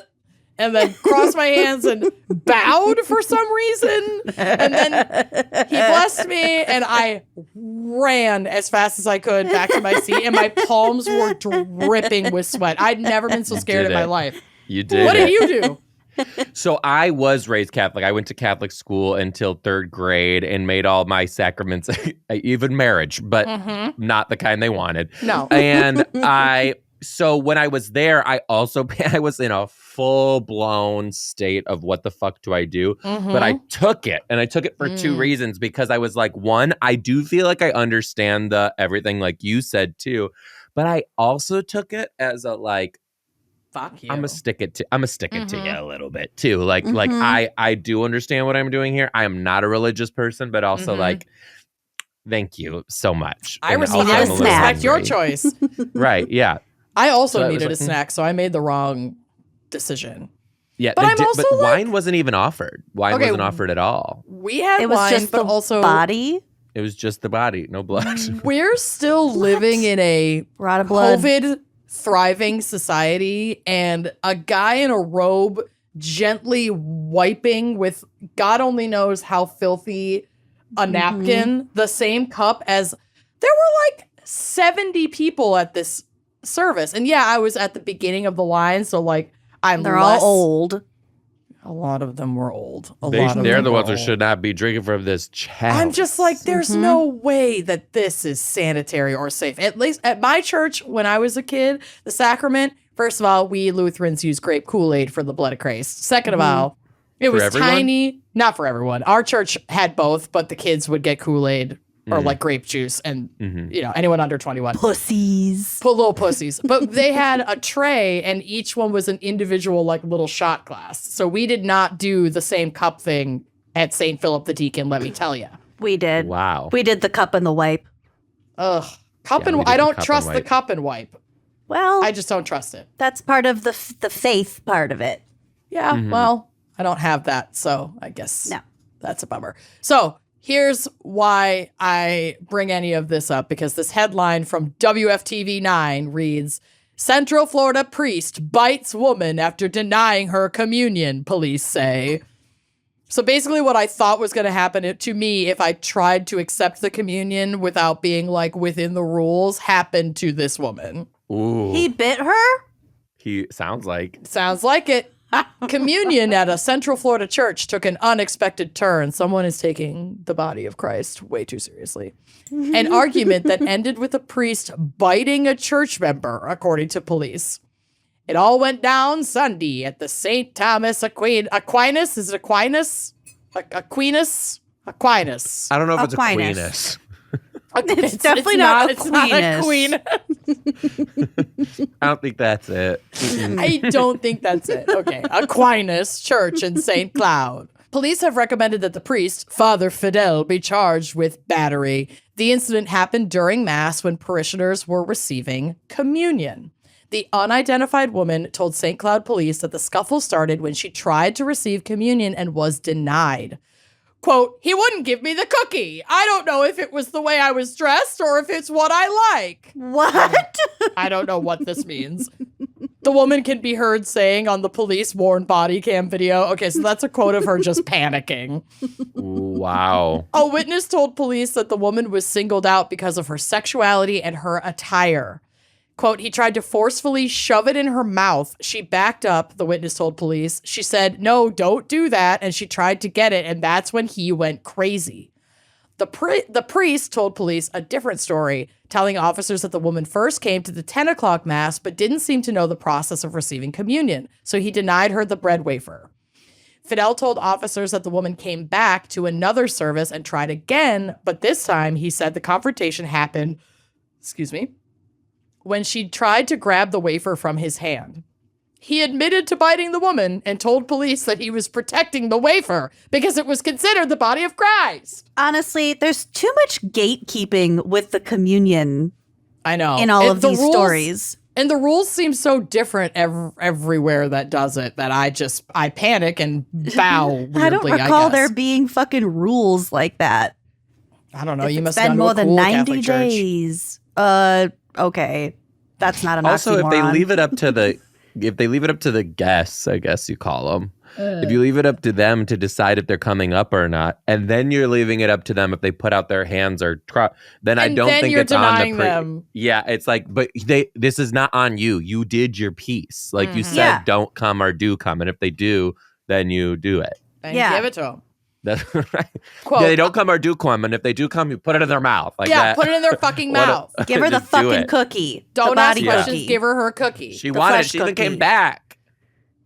and then crossed my hands and bowed for some reason. And then he blessed me and I ran as fast as I could back to my seat and my palms were dripping with sweat. I'd never been so scared in my life. You did. What did you do? So I was raised Catholic. I went to Catholic school until 3rd grade and made all my sacraments, even marriage, but not the kind they wanted. No. And so when I was there, I was in a full-blown state of what the fuck do I do? But I took it, and I took it for 2 reasons, because I was like, one, I do feel like I understand everything like you said too, but I also took it as a like, fuck you. I'm gonna stick it to you a little bit too. Like I do understand what I'm doing here. I am not a religious person, but also like, thank you so much. I And respect also I'm a little your hungry. choice. Right, yeah. I also So I was needed like, a snack, so I made the wrong decision. Yeah, But I'm also but like- wine wasn't even offered. Wine wasn't offered at all. We had It was wine, just but the also body. It was just the body, no blood. we're still living in a Rot of blood. COVID thriving society, and a guy in a robe gently wiping with God only knows how filthy a napkin, the same cup as there were like 70 people at this service. And yeah, I was at the beginning of the line, so like They're all old. A lot of them were old. They're the ones who should not be drinking from this chalice. I'm just like, there's no way that this is sanitary or safe. At least at my church, when I was a kid, the sacrament, first of all, we Lutherans use grape Kool-Aid for the blood of Christ. Second of all, it was everyone? tiny. Not for everyone. Our church had both, but the kids would get Kool-Aid or like grape juice, and anyone under 21. Pussies. Little pussies. But they had a tray, and each one was an individual like little shot glass. So we did not do the same cup thing at St. Philip the Deacon, let me tell you. We did. Wow. We did the cup and the wipe. Ugh. Yeah, we did I the don't cup and trust the wipe. cup and wipe. Well, I just don't trust it. that's part of the faith part of it. Yeah, well, I don't have that, so I guess No. that's a bummer. So here's why I bring any of this up, because this headline from WFTV 9 reads, Central Florida priest bites woman after denying her communion, police say. So basically what I thought was going to happen to me if I tried to accept the communion without being like within the rules happened to this woman. Ooh. He bit her? He sounds like. Sounds like it. Communion at a Central Florida church took an unexpected turn. Someone is taking the body of Christ way too seriously. An argument that ended with a priest biting a church member, according to police. It all went down Sunday at the St. Thomas Aquinas. Is it Aquinas? Aquinas? Aquinas. I don't know if Aquinas. it's Aquinas. It's definitely not It's not a Aquinas. queen. I don't think that's it. I don't think that's it. Okay. Aquinas Church in St. Cloud. Police have recommended that the priest, Father Fidel, be charged with battery. The incident happened during Mass when parishioners were receiving communion. The unidentified woman told St. Cloud police that the scuffle started when she tried to receive communion and was denied. Quote, he wouldn't give me the cookie. I don't know if it was the way I was dressed or if it's what I like. What? I don't know what this means. The woman can be heard saying on the police-worn body cam video. Okay, so that's a quote of her just panicking. Wow. A witness told police that the woman was singled out because of her sexuality and her attire. Quote, he tried to forcefully shove it in her mouth. She backed up, the witness told police. She said, no, don't do that. And she tried to get it, and that's when he went crazy. The priest told police a different story, telling officers that the woman first came to the 10 o'clock Mass, but didn't seem to know the process of receiving communion, so he denied her the bread wafer. Fidel told officers that the woman came back to another service and tried again, but this time he said the confrontation happened, when she tried to grab the wafer from his hand. He admitted to biting the woman and told police that he was protecting the wafer because it was considered the body of Christ. Honestly, there's too much gatekeeping with the communion. I know. In all of these stories. And the rules seem so different everywhere that does it that I panic and bow weirdly, I don't recall guess. there being fucking rules like that. I don't know. If you it's must have been gone to more a than cool 90 Catholic church. days. Okay. That's not an Also, oxymoron. if they leave it up to the guests, I guess you call them. If you leave it up to them to decide if they're coming up or not, and then you're leaving it up to them if they put out their hands or then I don't think you're it's on the denying them. Yeah, it's like, but this is not on you. You did your piece. Like you said, Yeah. don't come or do come, and if they do, then you do it. Then Yeah. give it to them. That's right. Quote, Yeah, they don't come or do come, and if they do come, you put it in their mouth. Like yeah, that. put it in their fucking mouth. Give her the Just do fucking it. cookie. Don't the ask body questions. cookie. Give her cookie. She The wanted it. flesh She even cookie. came back.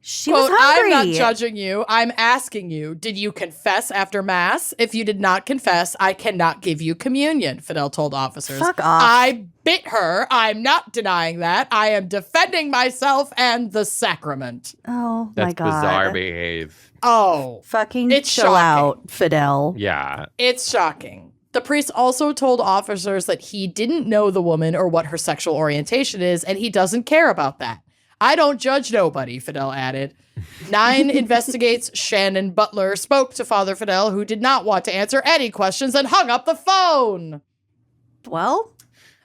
She Quote, was hungry. I'm not judging you. I'm asking you, did you confess after Mass? If you did not confess, I cannot give you communion, Fidel told officers. Fuck off. I bit her. I'm not denying that. I am defending myself and the sacrament. Oh, That's my God. bizarre behave. Oh, Fucking It's chill shocking. out, Fidel. Yeah. it's shocking. The priest also told officers that he didn't know the woman or what her sexual orientation is, and he doesn't care about that. I don't judge nobody, Fidel added. 9 investigates Shannon Butler spoke to Father Fidel, who did not want to answer any questions and hung up the phone. Well,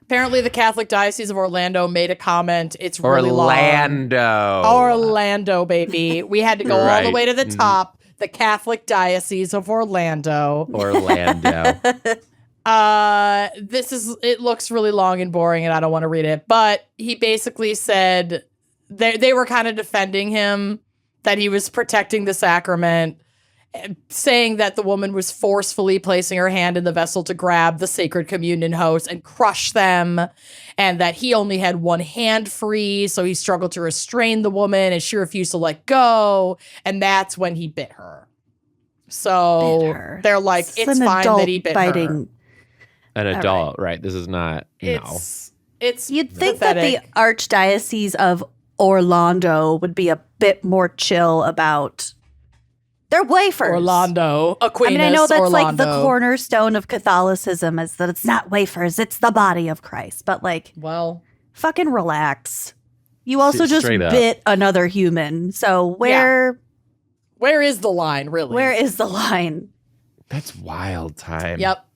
Apparently, the Catholic Diocese of Orlando made a comment. It's really Orlando. long. Orlando, baby. We had to go all the Right. way to the top. The Catholic Diocese of Orlando. Orlando. It looks really long and boring, and I don't want to read it. But he basically said they were kind of defending him, that he was protecting the sacrament, saying that the woman was forcefully placing her hand in the vessel to grab the sacred communion host and crush them, and that he only had one hand free, so he struggled to restrain the woman, and she refused to let go, and that's when he bit her. So Bit her. they're like, It's it's an fine adult that he bit biting. her. An adult, right? This is not, It's You'd think that the pathetic. Archdiocese of Orlando would be a bit more chill about their wafers. Orlando, Aquinas, I know that's like the Orlando. cornerstone of Catholicism is that it's not wafers, it's the body of Christ. But like, Well, fucking relax. You also just Straight up. bit another human. So where is the line, really? where is the line? That's wild time. Yep.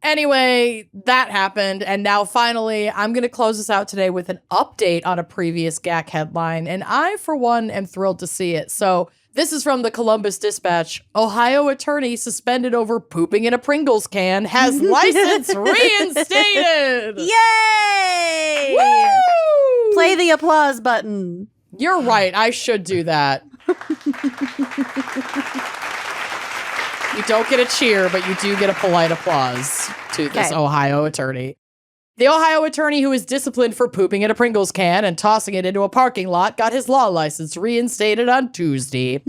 Anyway, that happened. And now finally, I'm going to close this out today with an update on a previous GACC headline. And I, for one, am thrilled to see it. So this is from the Columbus Dispatch. Ohio attorney suspended over pooping in a Pringles can has license reinstated. Yay! Woo! Play the applause button. You're right. I should do that. You don't get a cheer, but you do get a polite applause to this Okay. Ohio attorney. The Ohio attorney who was disciplined for pooping in a Pringles can and tossing it into a parking lot got his law license reinstated on Tuesday.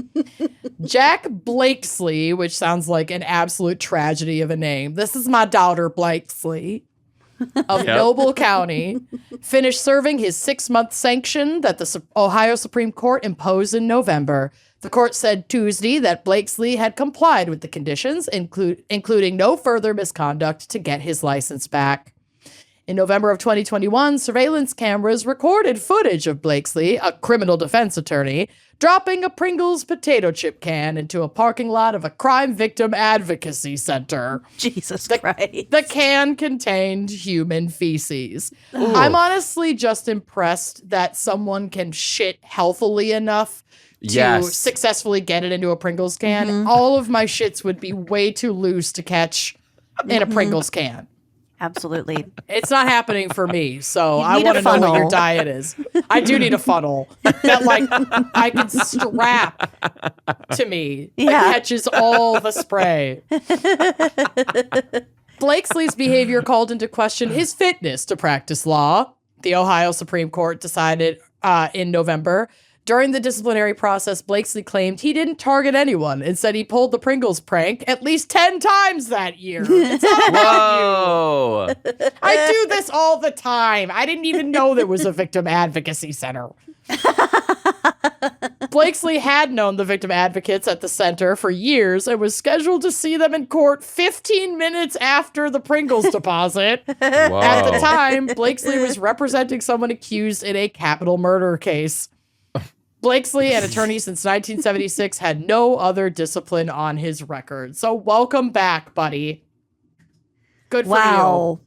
Jack Blakesley, which sounds like an absolute tragedy of a name. This is my daughter, Blakesley, of Noble County, finished serving his 6-month sanction that the Ohio Supreme Court imposed in November. The court said Tuesday that Blakesley had complied with the conditions, including no further misconduct, to get his license back. In November of 2021, surveillance cameras recorded footage of Blakesley, a criminal defense attorney, dropping a Pringles potato chip can into a parking lot of a crime victim advocacy center. Jesus Christ. The can contained human feces. Ooh. I'm honestly just impressed that someone can shit healthily enough to successfully get it into a Pringles can. Mm-hmm. All of my shits would be way too loose to catch in a Pringles can. Absolutely. It's not happening for me, so I want to know what your diet is. I do need a funnel that, like, I can strap to me that catches all the spray. Blakesley's behavior called into question his fitness to practice law. The Ohio Supreme Court decided in November. During the disciplinary process, Blakesley claimed he didn't target anyone and said he pulled the Pringles prank at least 10 times that year. It's not about you. I do this all the time. I didn't even know there was a victim advocacy center. Blakesley had known the victim advocates at the center for years and was scheduled to see them in court 15 minutes after the Pringles deposit. Whoa. At the time, Blakesley was representing someone accused in a capital murder case. Blakesley, an attorney since 1976, had no other discipline on his record. So welcome back, buddy. Good for you. Wow.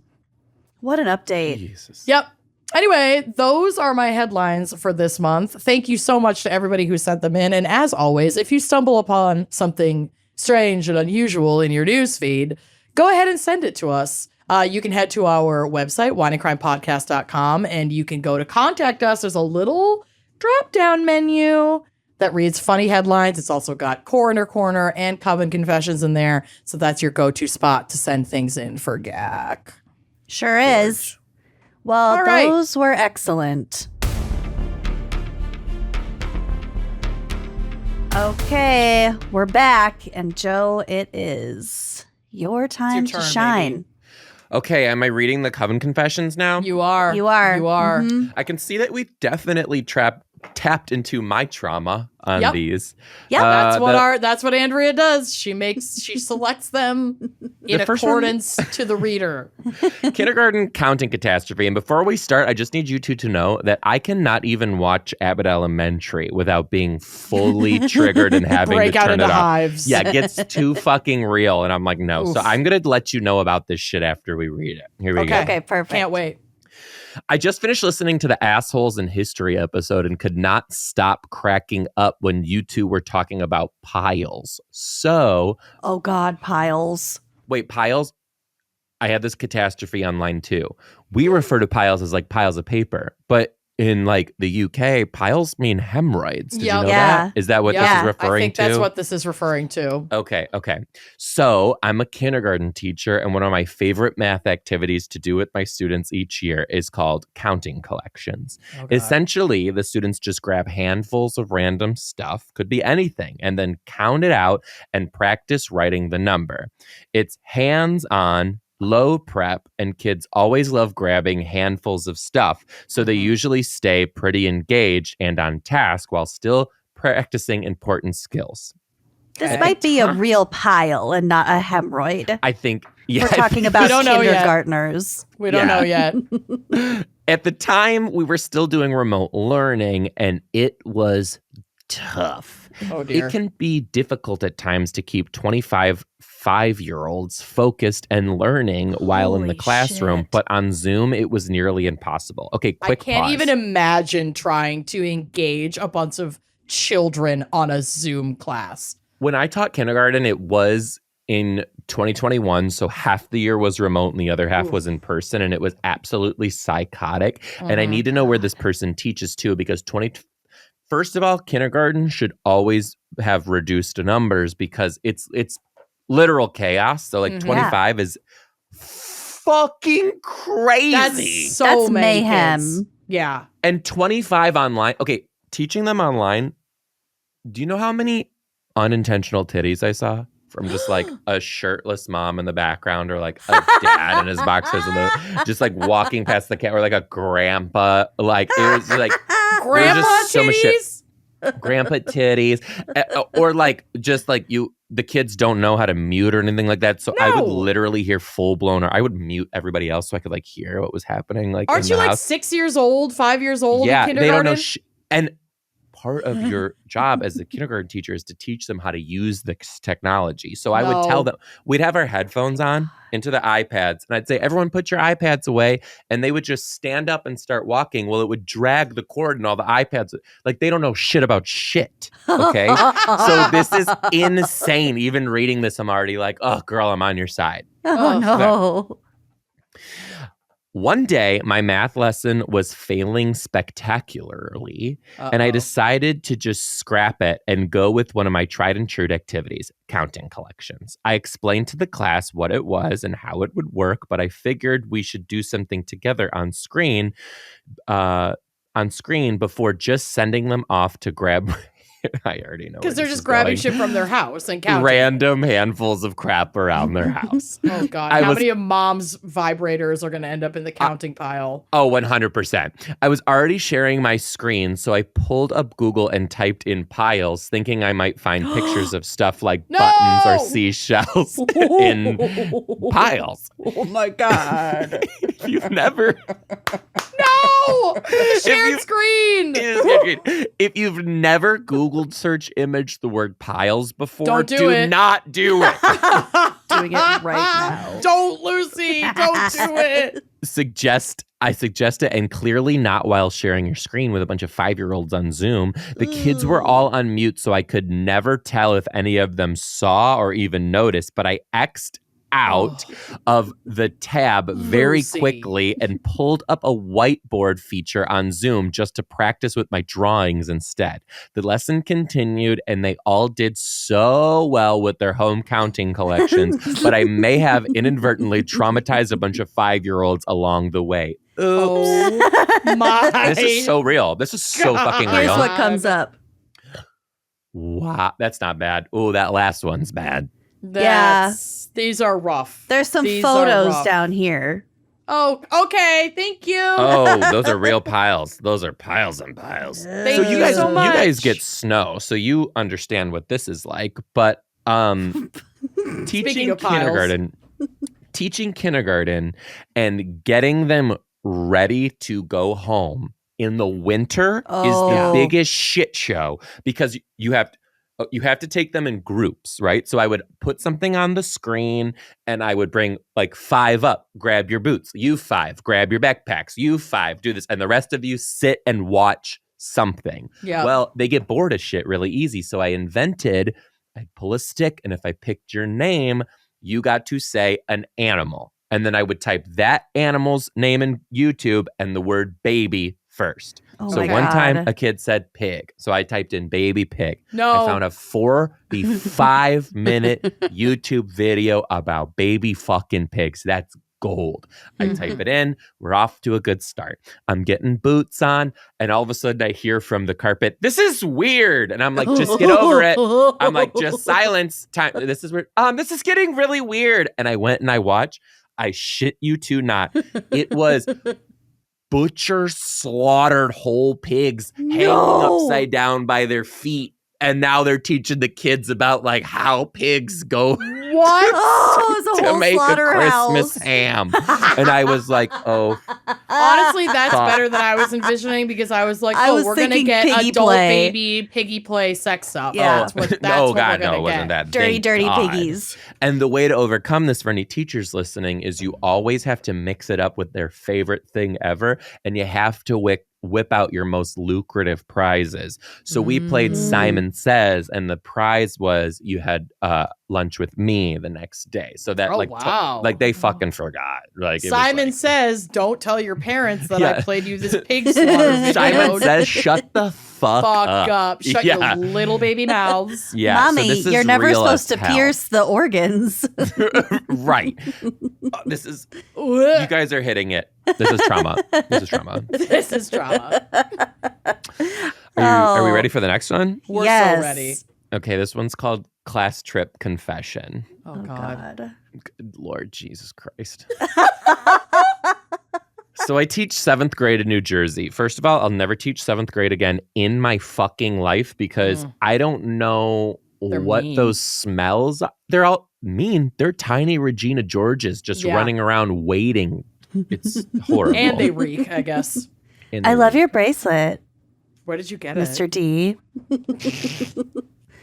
What an update. Jesus. Yep. Anyway, those are my headlines for this month. Thank you so much to everybody who sent them in. And as always, if you stumble upon something strange and unusual in your newsfeed, go ahead and send it to us. You can head to our website, wineandcrimepodcast.com, and you can go to contact us. There's a little drop-down menu that reads funny headlines. It's also got Coroner Corner and Coven Confessions in there. So that's your go-to spot to send things in for GACC. Sure is. Well, those were excellent. Okay, we're back. And Joe, it is your time to shine. Baby. Okay, am I reading the Coven Confessions now? You are. You are. You are. Mm-hmm. I can see that we've definitely tapped into my trauma on these. Yeah, that's what Andrea does. She selects them in accordance to the reader. Kindergarten counting catastrophe. And before we start, I just need you two to know that I cannot even watch Abbott Elementary without being fully triggered and having break to out turn into it off. hives. Yeah, it gets too fucking real. And I'm like, no. Oof. So I'm going to let you know about this shit after we read it. Here we go. Okay, perfect. Can't wait. I just finished listening to the Assholes in History episode and could not stop cracking up when you two were talking about piles. So... Oh, God, piles. Wait, piles? I had this catastrophe online, too. We refer to piles as, like, piles of paper. But in, like, the UK, piles mean hemorrhoids. Did you know that? Is that what this is referring to? I think that's what this is referring to. Okay. So I'm a kindergarten teacher, and one of my favorite math activities to do with my students each year is called counting collections. Essentially, the students just grab handfuls of random stuff, could be anything, and then count it out and practice writing the number. It's hands-on, low prep, and kids always love grabbing handfuls of stuff, so they usually stay pretty engaged and on task while still practicing important skills. This might be a real pile and not a hemorrhoid. I think, we're talking about kindergartners. We don't know yet. At the time, we were still doing remote learning, and it was tough. Oh, dear. It can be difficult at times to keep 25 5-year-olds focused and learning while in the classroom, but on Zoom, it was nearly impossible. Okay, quick pause. I can't even imagine trying to engage a bunch of children on a Zoom class. When I taught kindergarten, it was in 2021, so half the year was remote and the other half was in person, and it was absolutely psychotic. And I need to know where this person teaches too, because first of all, kindergarten should always have reduced numbers because it's literal chaos. So like 25 is fucking crazy. That's mayhem. Kids. Yeah. And 25 online. Okay, teaching them online. Do you know how many unintentional titties I saw from just like a shirtless mom in the background, or like a dad in his boxers and just like walking past the cat, or like a grandpa? Like it was like grandpa just so much shit. grandpa titties, or like just like the kids don't know how to mute or anything like that. So I would literally hear full blown, or I would mute everybody else so I could like hear what was happening. Like, aren't you like house. 6 years old, 5 years old? Yeah, in they don't kindergarten? know. And part of your job as a kindergarten teacher is to teach them how to use this technology. So I would tell them, we'd have our headphones on into the iPads, and I'd say, everyone put your iPads away. And they would just stand up and start walking. Well, it would drag the cord and all the iPads. Like, they don't know shit about shit. Okay. So this is insane. Even reading this, I'm already like, oh, girl, I'm on your side. Oh, no. One day, my math lesson was failing spectacularly, and I decided to just scrap it and go with one of my tried and true activities, counting collections. I explained to the class what it was and how it would work, but I figured we should do something together on screen before just sending them off to grab... I already know. Because they're just grabbing shit from their house and counting. Random handfuls of crap around their house. Oh, God. How many of mom's vibrators are going to end up in the counting pile? Oh, 100%. I was already sharing my screen, so I pulled up Google and typed in piles, thinking I might find pictures of stuff like buttons or seashells in piles. Oh, my God. You've never... No! Shared screen! If you've never Googled search image the word piles before, do not do it. Doing it right now. Don't, Lucy. Don't do it. I suggest it, and clearly not while sharing your screen with a bunch of 5-year-olds on Zoom. The kids were all on mute, so I could never tell if any of them saw or even noticed, but I X'd out of the tab very quickly and pulled up a whiteboard feature on Zoom just to practice with my drawings instead. The lesson continued, and they all did so well with their home counting collections, but I may have inadvertently traumatized a bunch of 5-year-olds along the way. Oops. Oh my. This is so real. This is so fucking real. Here's what comes up. Wow, that's not bad. Oh, that last one's bad. These are rough. There's some photos down here. Oh, okay. Thank you. Oh, those are real piles. Those are piles and piles. Thank you so much. You guys get snow, so you understand what this is like. But teaching kindergarten and getting them ready to go home in the winter is the biggest shit show, because you have to take them in groups, right? So I would put something on the screen and I would bring like 5 up, grab your boots. You 5, grab your backpacks. You 5, do this. And the rest of you sit and watch something. Yeah. Well, they get bored of shit really easy. So I'd pull a stick, and if I picked your name, you got to say an animal. And then I would type that animal's name in YouTube and the word baby first. So one time a kid said pig. So I typed in baby pig. No. I found a 45-minute YouTube video about baby fucking pigs. That's gold. I type it in. We're off to a good start. I'm getting boots on, and all of a sudden I hear from the carpet, "This is weird." And I'm like, just get over it. I'm like, just silence. Time. This is weird. This is getting really weird. And I went and I watched. I shit you to not. It was butcher slaughtered whole pigs hanging upside down by their feet. And now they're teaching the kids about like how pigs go what? to make a Christmas ham. And I was like, oh. Honestly, that's better than I was envisioning, because I was like, we're going to get adult baby piggy play sex stuff. Yeah. That's what we're going to get. It wasn't that. Dirty piggies. And the way to overcome this for any teachers listening is you always have to mix it up with their favorite thing ever. And you have to whip out your most lucrative prizes. So we played Simon Says, and the prize was you had lunch with me the next day. So that they fucking forgot. Like Simon Says, don't tell your parents that I played you this pig slaughter video. Simon Says, shut the fuck up. Shut your little baby mouths. Yeah, Mommy, so you're never supposed to pierce the organs. Right. This is, you guys are hitting it. This is trauma. This is trauma. Are we ready for the next one? We're so ready. Okay, this one's called Class Trip Confession. Oh God. Good Lord Jesus Christ. So I teach 7th grade in New Jersey. First of all, I'll never teach 7th grade again in my fucking life because I don't know what mean. those smells are. They're all mean. They're tiny Regina Georges just running around waiting. It's horrible. And they reek, I guess. I love your bracelet. Where did you get Mr. D.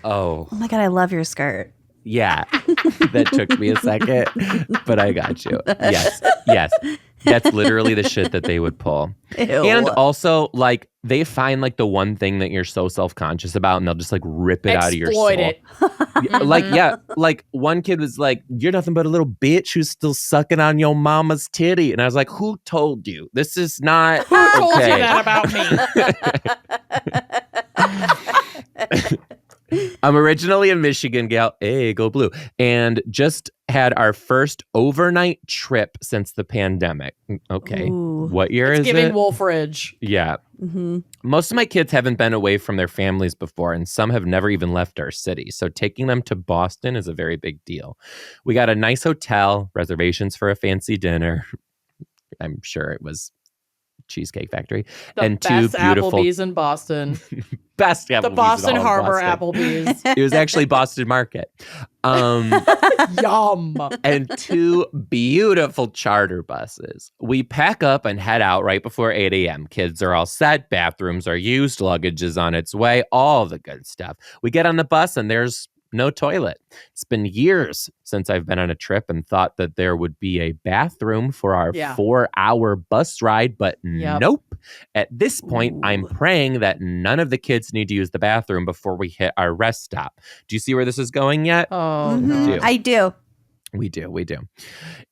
Oh my God, I love your skirt. Yeah. That took me a second, but I got you. Yes. That's literally the shit that they would pull. Ew. And also, like, they find, like, the one thing that you're so self-conscious about, and they'll just, like, rip it out of your soul. Exploit it. Like, one kid was like, you're nothing but a little bitch who's still sucking on your mama's titty. And I was like, who told you? This is not Who told you okay. that about me? I'm originally a Michigan gal. Hey, go blue. And just had our first overnight trip since the pandemic. Okay. Ooh. What year It's is giving it? Wolfridge. Yeah. Mm-hmm. Most of my kids haven't been away from their families before, and some have never even left our city. So taking them to Boston is a very big deal. We got a nice hotel, reservations for a fancy dinner. I'm sure it was Cheesecake Factory. The and best 2 beautiful Applebee's in Boston. best Applebee's The Boston in all of Harbor Boston. Applebee's. It was actually Boston Market. Yum. And 2 beautiful charter buses. We pack up and head out right before 8 a.m. Kids are all set. Bathrooms are used. Luggage is on its way. All the good stuff. We get on the bus and there's no toilet. It's been years since I've been on a trip and thought that there would be a bathroom for our 4-hour bus ride, but nope. At this point, I'm praying that none of the kids need to use the bathroom before we hit our rest stop. Do you see where this is going yet? Oh, Mm-hmm. I do. We do.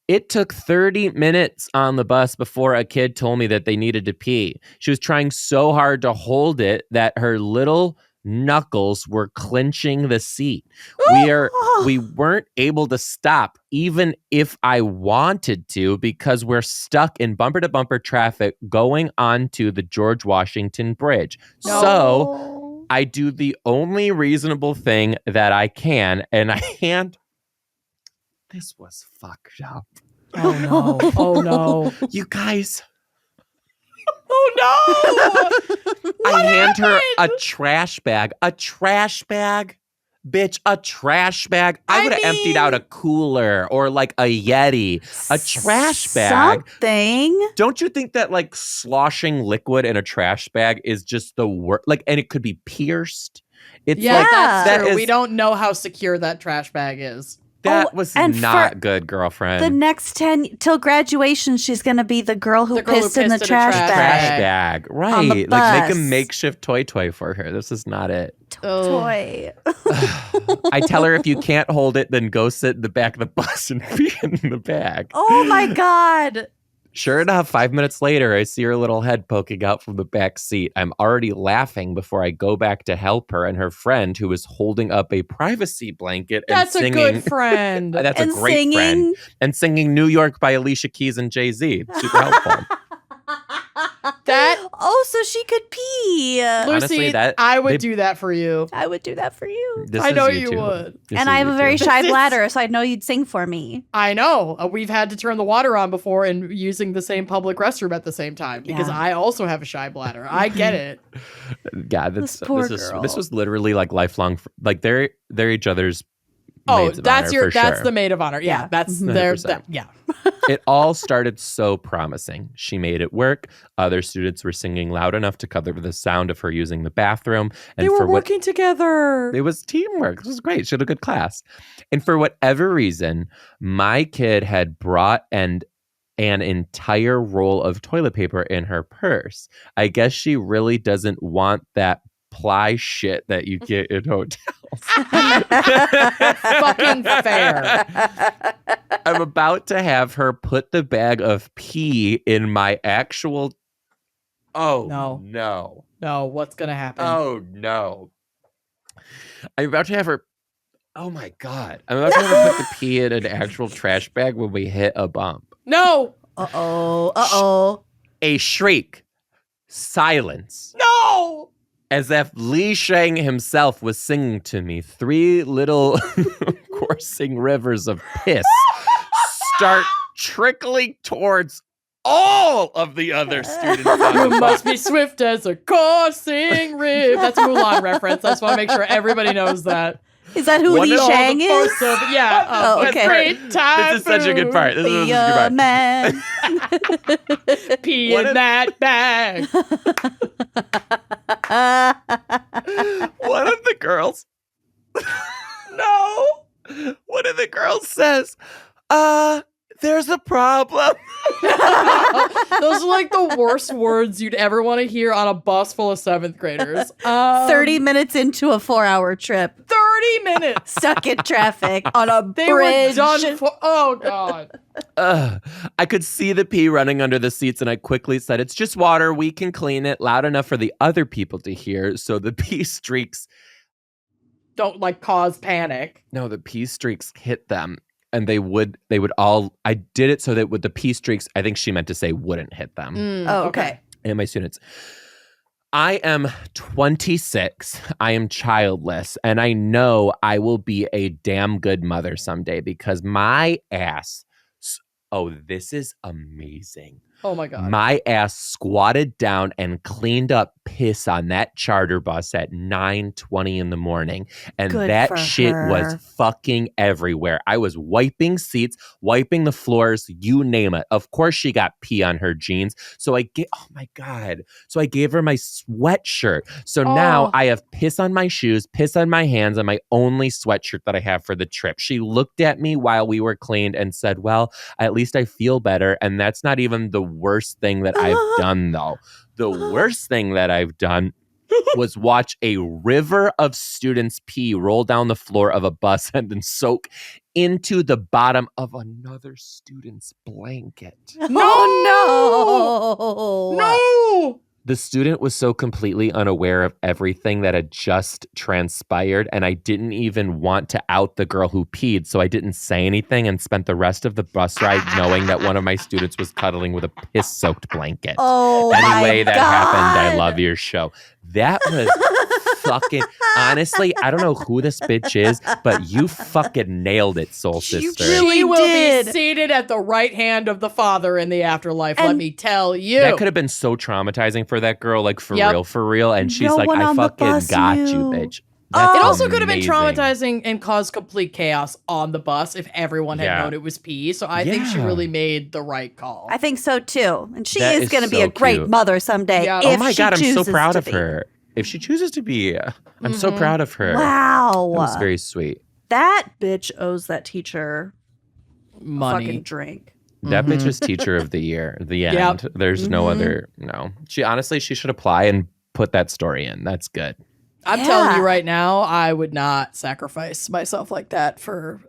It took 30 minutes on the bus before a kid told me that they needed to pee. She was trying so hard to hold it that her little knuckles were clenching the seat. We weren't able to stop even if I wanted to because we're stuck in bumper to bumper traffic going onto the George Washington Bridge. No. So I do the only reasonable thing that I can, and I hand. This was fucked up. Oh no. Oh no. You guys. Oh no. I hand her a trash bag. A trash bag? Bitch, a trash bag. I would have emptied out a cooler or like a Yeti. A trash bag. Something. Don't you think that like sloshing liquid in a trash bag is just the worst? Like, and it could be pierced. It's like, that's true. Is, we don't know how secure that trash bag is. That was not good, girlfriend. The next 10 till graduation, she's gonna be the girl who pissed in the trash bag. Trash bag, right? Like make a makeshift toy for her. This is not it. Toy. I tell her if you can't hold it, then go sit in the back of the bus and pee in the bag. Oh my God. Sure enough, 5 minutes later, I see her little head poking out from the back seat. I'm already laughing before I go back to help her and her friend who is holding up a privacy blanket and singing. That's a good friend. That's a great friend. And singing New York by Alicia Keys and Jay-Z. Super helpful. So she could pee. Lucy, honestly, I would do that for you. I would do that for you. I know you would. And I have a very shy bladder, so I know you'd sing for me. I know. We've had to turn the water on before and using the same public restroom at the same time because I also have a shy bladder. I get it. Yeah, this was literally like lifelong. Like they're each other's. That's the maid of honor. Yeah, that's their. It all started so promising. She made it work. Other students were singing loud enough to cover the sound of her using the bathroom. And they were working together. It was teamwork. This was great. She had a good class. And for whatever reason, my kid had brought an entire roll of toilet paper in her purse. I guess she really doesn't want that ply shit that you get in hotels. Fucking fair. I'm about to have her put the bag of pee in my actual. Oh no! What's gonna happen? Oh no! I'm about to have her. Oh my God! I'm about to have her put the pee in an actual trash bag when we hit a bump. No! A shriek. Silence. No! As if Li Shang himself was singing to me, 3 little coursing rivers of piss start trickling towards all of the other students on You the must bus. be swift as a coursing rib. That's a Mulan reference. I just want to make sure everybody knows that. Is that who One Li of all Shang the is? first of- yeah. Oh, okay. Great time. This is such a good part. This is Be such a a good part. man. Pee One in of- that bag. One of the girls. No. One of the girls says, there's a problem. Those are like the worst words you'd ever want to hear on a bus full of 7th graders. 30 minutes into a 4-hour trip. 30 minutes. Stuck in traffic on a They bridge. were done for. Oh, God. I could see the pee running under the seats, and I quickly said, it's just water. We can clean it loud enough for the other people to hear. So the pee streaks. Don't like cause panic. No, the pee streaks hit them. And they would all, I did it so that with the pee streaks, I think she meant to say wouldn't hit them. Oh, okay. And my students, I am 26. I am childless. And I know I will be a damn good mother someday because my ass, oh, this is amazing. Oh, my God. My ass squatted down and cleaned up piss on that charter bus at 9:20 in the morning. And Good that for shit her. was fucking everywhere. I was wiping seats, wiping the floors, you name it. Of course, she got pee on her jeans. So oh my God. So I gave her my sweatshirt. So now I have piss on my shoes, piss on my hands, and my only sweatshirt that I have for the trip. She looked at me while we were cleaned and said, well, at least I feel better. And that's not even the worst thing that I've done, though. The worst thing that I've done was watch a river of students pee roll down the floor of a bus and then soak into the bottom of another student's blanket. Oh, no. No. The student was so completely unaware of everything that had just transpired, and I didn't even want to out the girl who peed, so I didn't say anything and spent the rest of the bus ride knowing that one of my students was cuddling with a piss-soaked blanket. Oh, Anyway, my that God. happened. I love your show. That was fucking, honestly, I don't know who this bitch is, but you fucking nailed it, soul sister. really She will did. be seated at the right hand of the Father in the afterlife, let And me tell you. That could have been so traumatizing for that girl, like for Yep. real. And she's No like, one I on the fucking bus got you, knew. bitch. It That's also could have been amazing. traumatizing and caused complete chaos on the bus if everyone had Yeah. known it was pee. So I think she Yeah. really made the right call. I think so, too. And she That is is going to be so a great cute. mother someday. Yeah. If Oh my she God, I'm so chooses proud to of be. her. If she chooses to be, I'm so proud of her. Wow. That was very sweet. That bitch owes that teacher a Money. fucking drink. That bitch was teacher of the year. The end. Yep. There's no other, no. She should apply and put that story in. That's good. I'm Yeah. telling you right now, I would not sacrifice myself like that for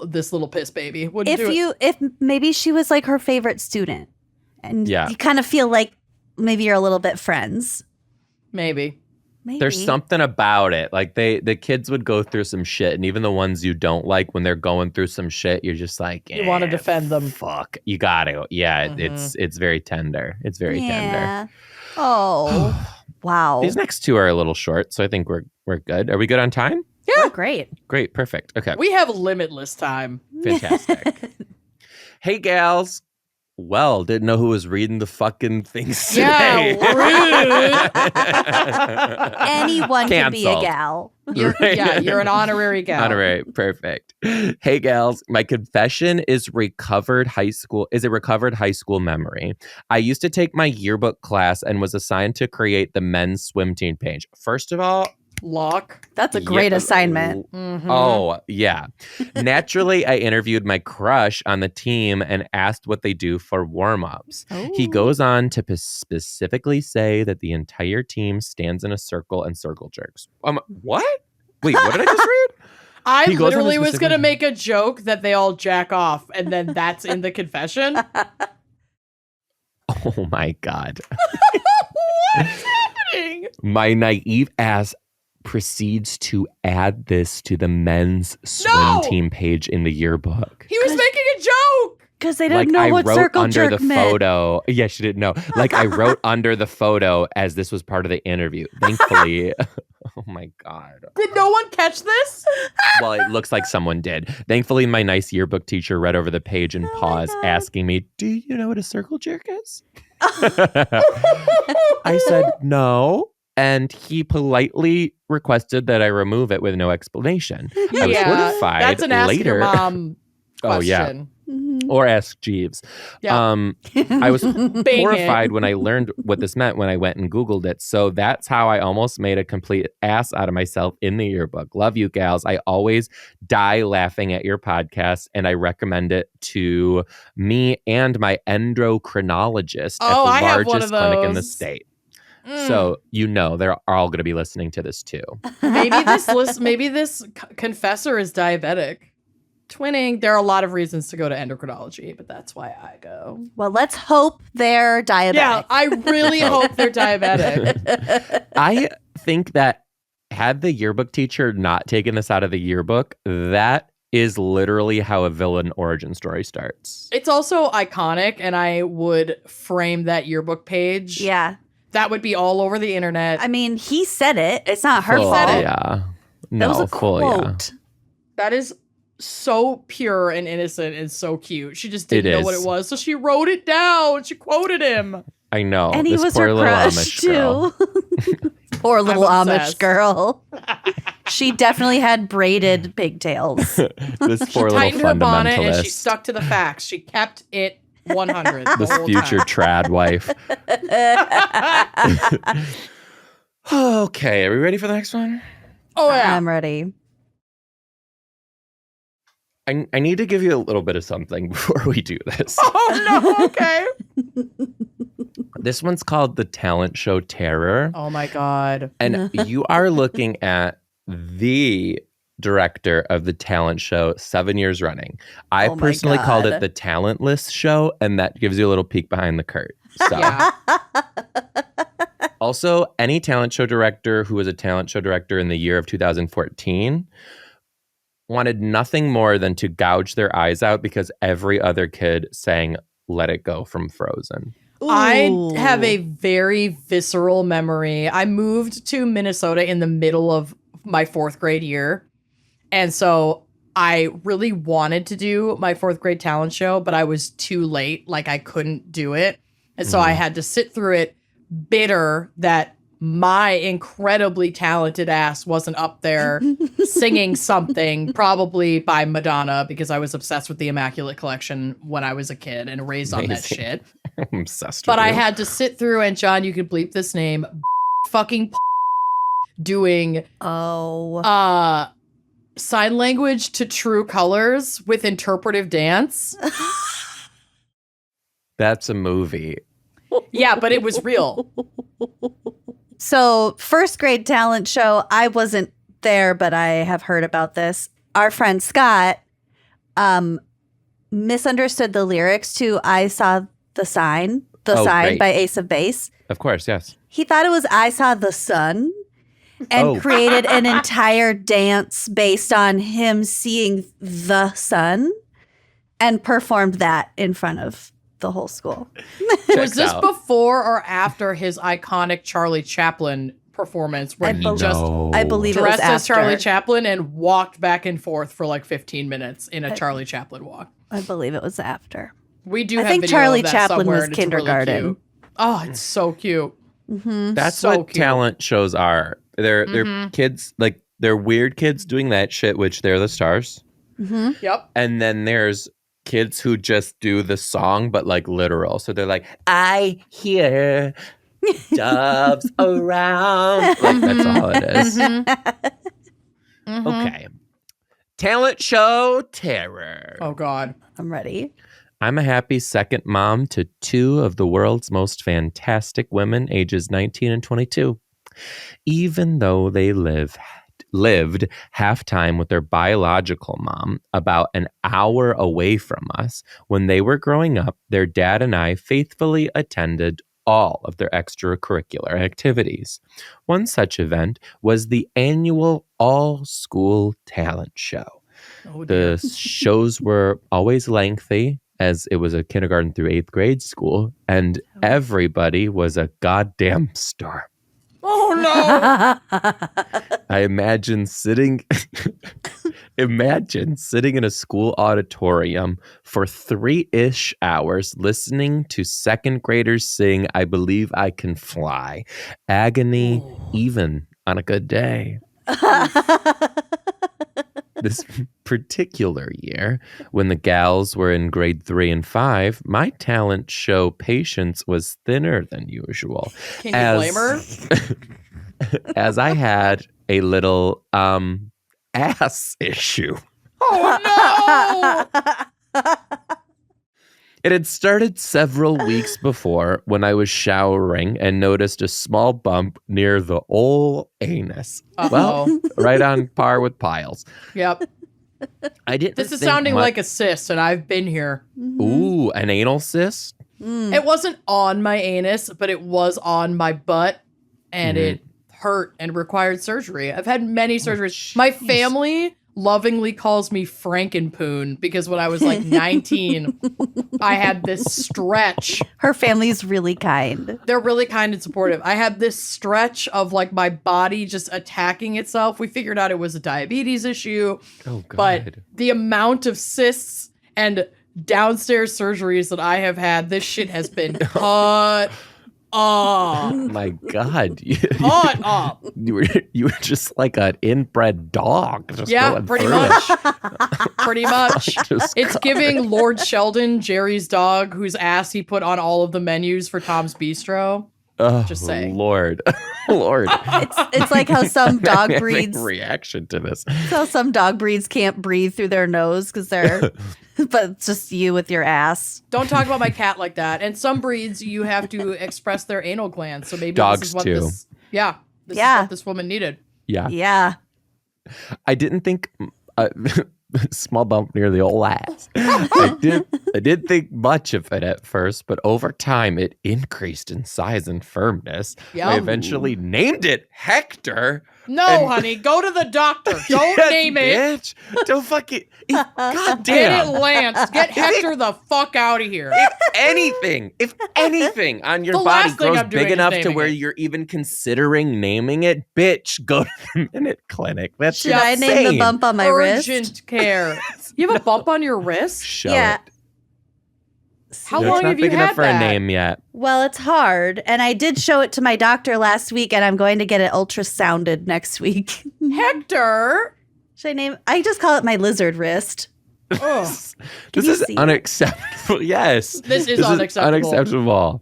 this little piss baby. Wouldn't do it. If maybe she was like her favorite student and Yeah. you kind of feel like maybe you're a little bit friends. Maybe. Maybe. There's something about it. Like the kids would go through some shit, and even the ones you don't like, when they're going through some shit, you're just like, You wanna defend them. Fuck, you gotta. Yeah, it's very tender. It's very tender. Yeah. Oh. Wow. These next two are a little short, so I think we're good. Are we good on time? Yeah. Great. Great, perfect. Okay, We have limitless time. fantastic. Hey, gals. Well, didn't know who was reading the fucking things Yeah, today. Anyone can be a Canceled. gal. You're an honorary gal. Honorary, perfect. Hey, gals, my confession is recovered high school memory. I used to take my yearbook class and was assigned to create the men's swim team page. First of all, Lock. That's a great assignment. Mhm. Oh, yeah. Naturally, I interviewed my crush on the team and asked what they do for warm-ups. He Ooh. goes on to specifically say that the entire team stands in a circle and circle jerks. What? Wait, what did I just read? I He goes on literally a was specific- going to make a joke that they all jack off, and then that's in the confession. Oh my God. What's happening? My naive ass proceeds to add this to the men's swim No! team page in the yearbook. He was making a joke. Because they didn't know I what wrote circle under jerk the meant. photo. Yeah, she didn't know. Like I wrote under the photo as this was part of the interview. Thankfully, Oh my God. Did no one catch this? Well, it looks like someone did. Thankfully, my nice yearbook teacher read over the page and paused, asking me, "Do you know what a circle jerk is?" I said, "No." And he politely requested that I remove it with no explanation. I was horrified that's an ask later. your mom question. Oh, yeah. Or ask Jeeves. Yeah. I was horrified when I learned what this meant when I went and Googled it. So that's how I almost made a complete ass out of myself in the yearbook. Love you, gals. I always die laughing at your podcast, and I recommend it to me and my endocrinologist at the largest clinic in the state. So they're all going to be listening to this too. Maybe this confessor is diabetic. Twinning. There are a lot of reasons to go to endocrinology, but that's why I go. Well, let's hope they're diabetic. Yeah, I really hope they're diabetic. I think that had the yearbook teacher not taken this out of the yearbook, that is literally how a villain origin story starts. It's also iconic, and I would frame that yearbook page. Yeah. That would be all over the internet. I mean, he said it. It's not her fault. Yeah. No, that was a quote. Yeah. That is so pure and innocent and so cute. She just didn't know what it was, so she wrote it down. She quoted him. I know. And he was her crush too. Poor little Amish girl. She definitely had braided pigtails. This poor she tightened little her bonnet fundamentalist. and she stuck to the facts. She kept it 100. This future trad wife. Okay, are we ready for the next one? Oh yeah, I'm ready. I need to give you a little bit of something before we do this. Oh no, okay. This one's called The Talent Show Terror. Oh my God. And you are looking at the director of the talent show 7 years running. I personally called it the Talentless Show, and that gives you a little peek behind the curtain. So. Yeah. Also, any talent show director who was a talent show director in the year of 2014 wanted nothing more than to gouge their eyes out because every other kid sang Let It Go from Frozen. Ooh. I have a very visceral memory. I moved to Minnesota in the middle of my 4th grade year. And so I really wanted to do my 4th grade talent show, but I was too late. Like I couldn't do it. And so I had to sit through it bitter that my incredibly talented ass wasn't up there singing something, probably by Madonna, because I was obsessed with the Immaculate Collection when I was a kid and raised on that shit. I'm obsessed but with I you. had to sit through, and John, you can bleep this name, fucking doing sign language to True Colors with interpretive dance. That's a movie. Yeah, but it was real. So 1st grade talent show, I wasn't there, but I have heard about this. Our friend Scott misunderstood the lyrics to I Saw the Sign, great. by Ace of Base. Of course, yes. He thought it was I Saw the Sun and created an entire dance based on him seeing the sun and performed that in front of the whole school. Was this before or after his iconic Charlie Chaplin performance where he I believe it was dressed as after. Charlie Chaplin and walked back and forth for like 15 minutes in a Charlie Chaplin walk? I believe it was after. We do I have think video Charlie of that Chaplin somewhere, was and it's really kindergarten. cute. Oh, it's so cute. Mm-hmm. That's So what cute. talent shows are. They're kids, like they're weird kids doing that shit, which they're the stars. Mm-hmm. Yep. And then there's kids who just do the song, but like literal. So they're like, I hear doves around. Like that's all it is. Okay. Talent show terror. Oh, God. I'm ready. I'm a happy second mom to 2 of the world's most fantastic women, ages 19 and 22. Even though they lived half time with their biological mom about an hour away from us, when they were growing up, their dad and I faithfully attended all of their extracurricular activities. One such event was the annual all-school talent show. Oh, dear. The shows were always lengthy, as it was a kindergarten through 8th grade school, and everybody was a goddamn star. Oh no. I imagine sitting in a school auditorium for 3-ish hours listening to second graders sing I Believe I Can Fly. Agony even on a good day. This particular year, when the gals were in grade 3 and 5, my talent show patience was thinner than usual. Can you blame her? As I had a little ass issue. Oh no! It had started several weeks before when I was showering and noticed a small bump near the old anus. Uh-oh. Well, right on par with piles. Yep. I didn't. This is sounding like a cyst, and I've been here. Ooh, an anal cyst? It wasn't on my anus, but it was on my butt, and it hurt and required surgery. I've had many surgeries. My family lovingly calls me Frankenpoon because when I was like 19, I had this stretch. Her family's really kind. They're really kind and supportive. I had this stretch of like my body just attacking itself. We figured out it was a diabetes issue. Oh, God. But the amount of cysts and downstairs surgeries that I have had, this shit has been cut up. My God. Cut up. You were just like an inbred dog. Just Yeah, going pretty through much. it. Pretty much. Just It's giving Lord Sheldon, Jerry's dog, whose ass he put on all of the menus for Tom's Bistro. Oh, Just saying. Lord. Lord. It's like how some dog breeds reaction to this. So some dog breeds can't breathe through their nose because they're, but it's just you with your ass. Don't talk about my cat like that. And some breeds, you have to express their anal glands. So maybe Dogs this is what too. this, this is what this woman needed. Yeah. Yeah. I didn't think small bump near the old ass. I did think much of it at first, but over time it increased in size and firmness. Yep. I eventually named it Hector. No, honey, go to the doctor. Don't Yes, name it. bitch. Don't fucking. God Get damn. it, Lance. Get Hector the fuck out of here. If anything on your The body last thing grows I'm doing big is enough to naming where it. you're even considering naming it, bitch, go to the Minute Clinic. That's Should I name the bump on my wrist? Urgent care. You have a bump on your wrist? Show Yeah. it. How It's long not have you big enough had for that? a name yet. Well, it's hard. And I did show it to my doctor last week, and I'm going to get it ultrasounded next week. Hector. Should I name? I just call it my lizard wrist. Oh, This you is see it? unacceptable. Yes. this is unacceptable. Unacceptable.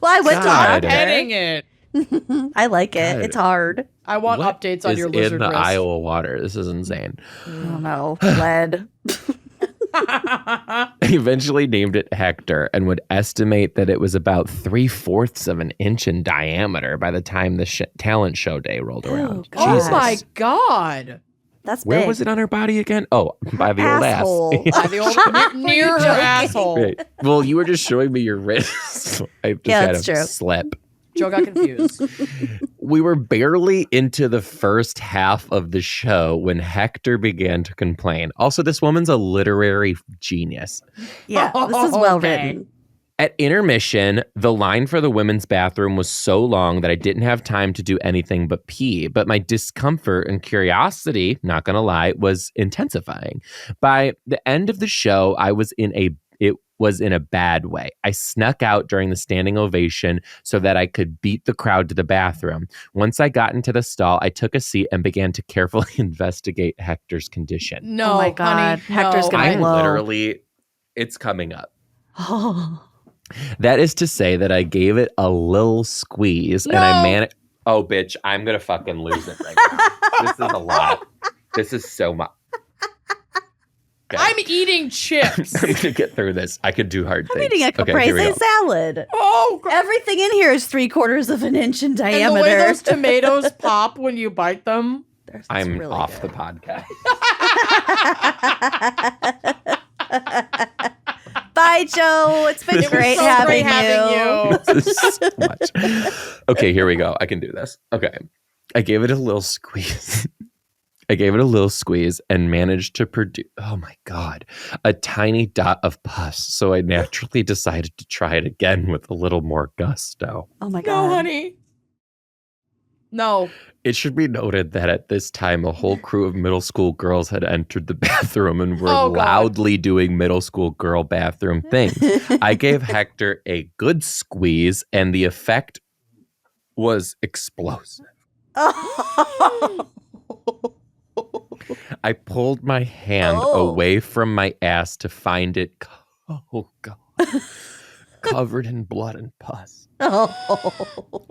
Well, I went God. to Petting it. doctor. I like it. God. It's hard. I want What updates on is your lizard in the wrist. Iowa water? This is insane. I don't know. Lead. I eventually named it Hector and would estimate that it was about 3/4 of an inch in diameter by the time the talent show day rolled around. God. Oh Jesus. my God. That's Where big. was it on her body again? Oh, by the old ass. Asshole. By the old, near her joking? asshole. Right. Well, you were just showing me your wrist. I just Yeah, had that's a true. slip. Joe got confused. We were barely into the first half of the show when Hector began to complain. Also, this woman's a literary genius. Yeah, this is well Okay. written. At intermission, the line for the women's bathroom was so long that I didn't have time to do anything but pee. But my discomfort and curiosity, not gonna lie, was intensifying. By the end of the show, it was in a bad way. I snuck out during the standing ovation so that I could beat the crowd to the bathroom. Once I got into the stall, I took a seat and began to carefully investigate Hector's condition. No, Oh my God. honey, Hector's no. gonna I'm blow. literally, it's coming up. Oh. That is to say that I gave it a little squeeze and I managed. Oh, bitch, I'm going to fucking lose it right now. This is a lot. This is so much. Okay. I'm eating chips. I'm going to get through this. I could do hard I'm things. eating a Okay, here we caprese go. salad. Oh, God. Everything in here is 3/4 of an inch in And the way diameter. those tomatoes pop when you bite them. It's I'm really off good. the podcast. Bye, Joe. It's been It was great so having great you. having you. This is so much. Okay, here we go. I can do this. Okay. I gave it a little squeeze. And managed to produce, oh my God, a tiny dot of pus. So I naturally decided to try it again with a little more gusto. Oh my God. No, honey. No. It should be noted that at this time, a whole crew of middle school girls had entered the bathroom and were loudly doing middle school girl bathroom things. I gave Hector a good squeeze, and the effect was explosive. I pulled my hand away from my ass to find it, covered in blood and pus.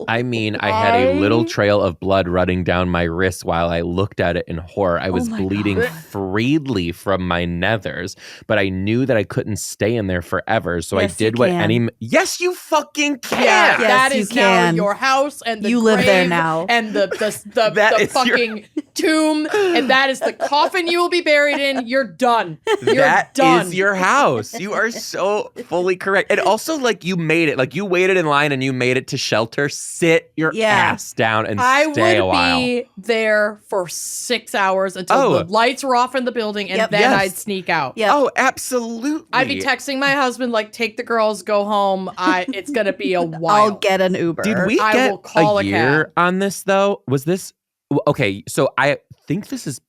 I mean, I had a little trail of blood running down my wrist while I looked at it in horror. I was bleeding freely from my nethers, but I knew that I couldn't stay in there forever. So I did what any... Yes, you fucking can! Yeah, that is now your house, and the you live there now. And the fucking tomb, and that is the coffin you will be buried in. You're done. That is your house. You are so fully correct. And also, like, you made it. Like, you waited in line and you made it to shelter. Sit your ass down and stay a while. I would be there for 6 hours until the lights were off in the building, and then I'd sneak out. Yep. Oh, absolutely. I'd be texting my husband, like, take the girls, go home. It's going to be a while. I'll get an Uber. Did we get a year on this, though? Was this... Okay, so I think this is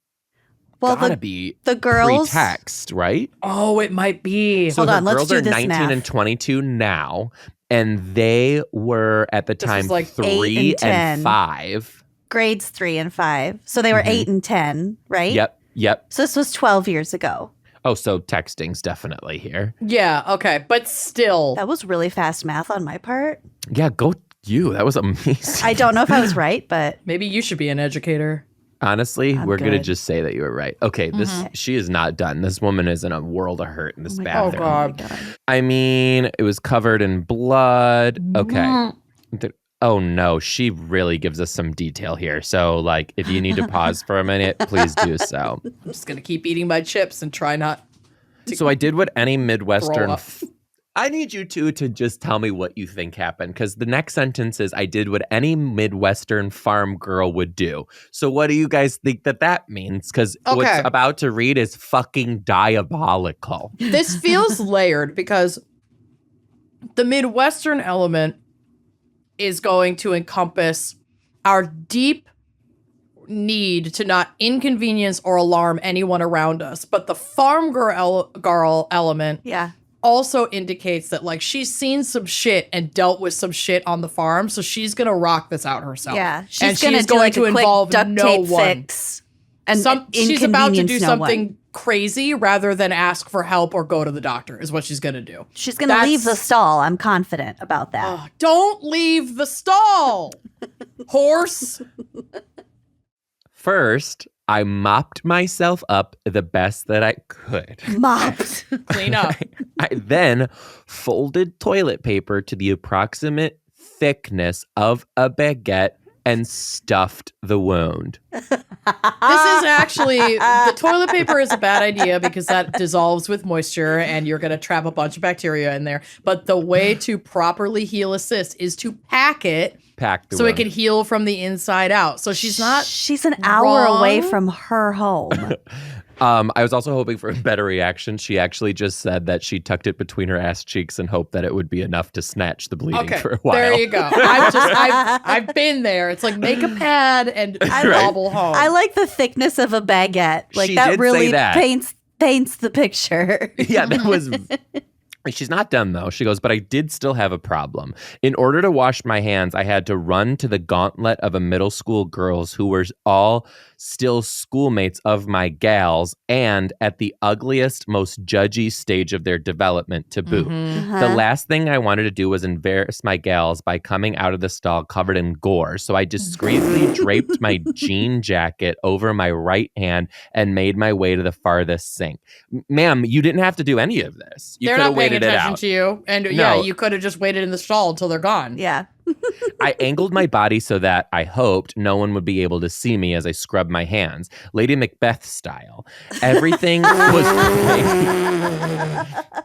gotta be the girls pre-text, right? Oh, it might be. So Hold on, let's do girls are this 19 math. and 22 now, and they were at the time like 3 and 5. Grades 3 and 5. So they were 8 and 10, right? Yep. So this was 12 years ago. Oh, so texting's definitely here. Yeah, okay, but still. That was really fast math on my part. Yeah, go you. That was amazing. I don't know if I was right, but... Maybe you should be an educator. Honestly, we're going to good. just say that you were right. Okay, she is not done. This woman is in a world of hurt in this bathroom. Oh, God. I mean, it was covered in blood. Okay. Oh, no. She really gives us some detail here. So, like, if you need to pause for a minute, please do so. I'm just going to keep eating my chips and try not to So I did what any throw Midwestern... up. I need you two to just tell me what you think happened, because the next sentence is, I did what any Midwestern farm girl would do. So what do you guys think that means? Because what's about to read is fucking diabolical. This feels layered because the Midwestern element is going to encompass our deep need to not inconvenience or alarm anyone around us. But the farm girl element also indicates that, like, she's seen some shit and dealt with some shit on the farm, so she's gonna rock this out herself. Yeah, she's going to involve duct no tape one. fix and She's about to do inconvenience no something one. crazy rather than ask for help or go to the doctor. Is what she's gonna do. She's gonna leave the stall. I'm confident about that. Don't leave the stall, horse. First, I mopped myself up the best that I could. Mopped. Clean up. I then folded toilet paper to the approximate thickness of a baguette and stuffed the wound. This is actually, the toilet paper is a bad idea because that dissolves with moisture and you're going to trap a bunch of bacteria in there. But the way to properly heal a cyst is to pack it so it can heal from the inside out. So she's an hour away from her home. I was also hoping for a better reaction. She actually just said that she tucked it between her ass cheeks and hoped that it would be enough to snatch the bleeding for a while. There you go. I've been there. It's like, make a pad and hobble home. I like the thickness of a baguette. Like, She that did really say that. paints the picture. Yeah, that was... She's not done, though. She goes, but I did still have a problem. In order to wash my hands, I had to run to the gauntlet of a middle school girls who were all still schoolmates of my gals and at the ugliest, most judgy stage of their development to boot. The last thing I wanted to do was embarrass my gals by coming out of the stall covered in gore. So I discreetly draped my jean jacket over my right hand and made my way to the farthest sink. Ma'am, you didn't have to do any of this. You could have waited it out. To you. And you could have just waited in the stall until they're gone. Yeah. I angled my body so that I hoped no one would be able to see me as I scrubbed my hands, Lady Macbeth style. Everything was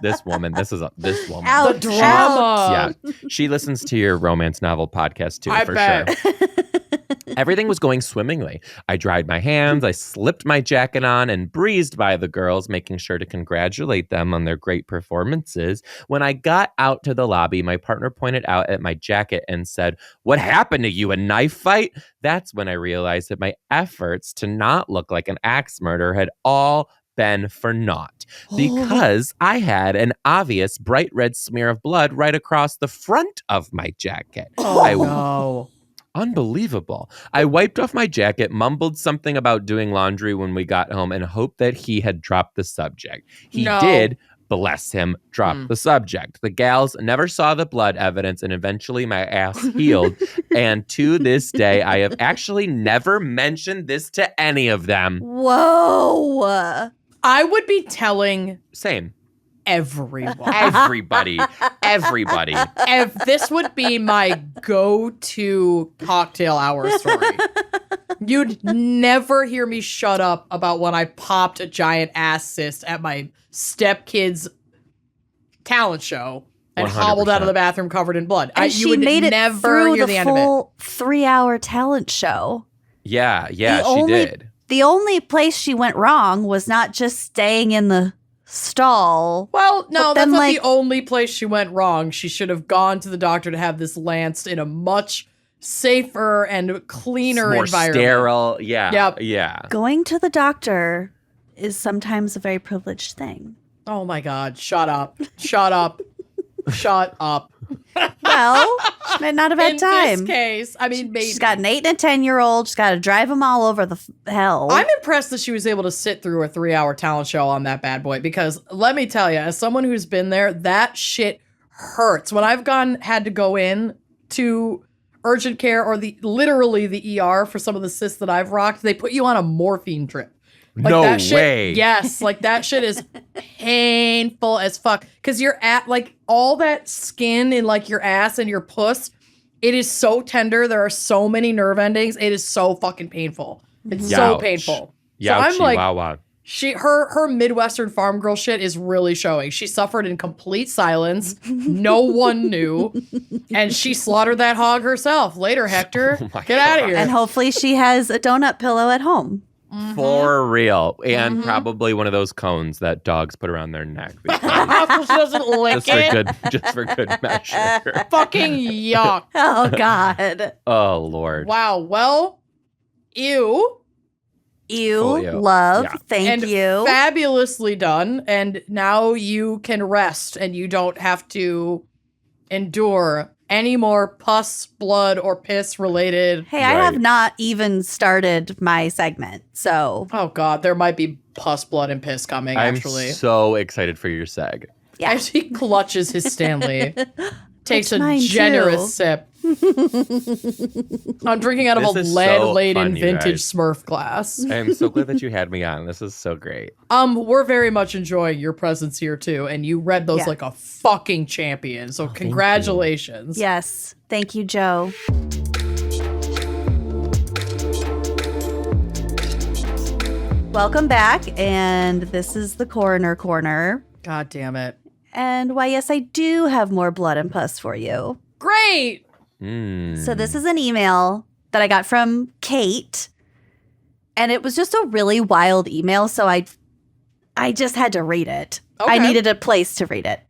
this woman. The drama. Yeah, she listens to your romance novel podcast too, for sure. Everything was going swimmingly. I dried my hands, I slipped my jacket on, and breezed by the girls, making sure to congratulate them on their great performances. When I got out to the lobby, my partner pointed out at my jacket and said, "What happened to you, a knife fight?" That's when I realized that my efforts to not look like an axe murderer had all been for naught, because I had an obvious bright red smear of blood right across the front of my jacket. No. Unbelievable. I wiped off my jacket, mumbled something about doing laundry when we got home, and hoped that he had dropped the subject. He did, bless him, drop the subject. The gals never saw the blood evidence, and eventually my ass healed. And to this day, I have actually never mentioned this to any of them. Whoa. I would be telling Same. everyone. Everybody. This would be my go-to cocktail hour story. You'd never hear me shut up about when I popped a giant ass cyst at my stepkid's talent show and 100%. hobbled out of the bathroom covered in blood. And she made it through hear the end of it. full 3-hour talent show. Yeah, she did. The only place she went wrong was not just staying in the stall. Well, no, But then, that's not like- the only place she went wrong. She should have gone to the doctor to have this lanced in a much safer and cleaner More environment. sterile. Yeah. Yep. Yeah. Going to the doctor is sometimes a very privileged thing. Oh my God. Shut up. Shut up. Shut up. Well, she might not have had In time. this case, I mean, maybe. She's got an 8 and a 10-year-old. She's got to drive them all over the hell. I'm impressed that she was able to sit through a 3-hour talent show on that bad boy, because let me tell you, as someone who's been there, that shit hurts. When I've had to go in to urgent care or literally the ER for some of the cysts that I've rocked, they put you on a morphine drip. Like No that shit, way. Yes, like that shit is painful as fuck. Because you're at like all that skin in like your ass and your puss, it is so tender. There are so many nerve endings. It is so fucking painful. It's so Youch. painful. So Youchy, I'm like, wow. her Midwestern farm girl shit is really showing. She suffered in complete silence. No one knew. And she slaughtered that hog herself. Later, Hector. Oh my Get out of God. here. and hopefully she has a donut pillow at home. For real. And probably one of those cones that dogs put around their neck. She doesn't lick it. Just for good measure. Fucking yuck. Oh, God. Oh, Lord. Wow. Well, ew. You, love. Yeah. Thank And you. fabulously done. And now you can rest and you don't have to endure any more pus, blood, or piss related. Hey, I Right. have not even started my segment, so Oh God, there might be pus, blood, and piss coming. I'm Actually, so excited for your seg. yeah. as he clutches his Stanley, takes It's a mine, generous too. sip. I'm drinking out of This a is so lead-laden fun, you vintage guys. Smurf glass. I'm so glad that you had me on. This is so great. We're very much enjoying your presence here too, and you read those Yeah. like a fucking champion. So thank you. congratulations. Yes. Thank you, Joe. Welcome back, and this is the Coroner Corner. God damn it. And why, yes, I do have more blood and pus for you. Great. So this is an email that I got from Kate, and it was just a really wild email, so I just had to read it. I Okay. needed a place to read it.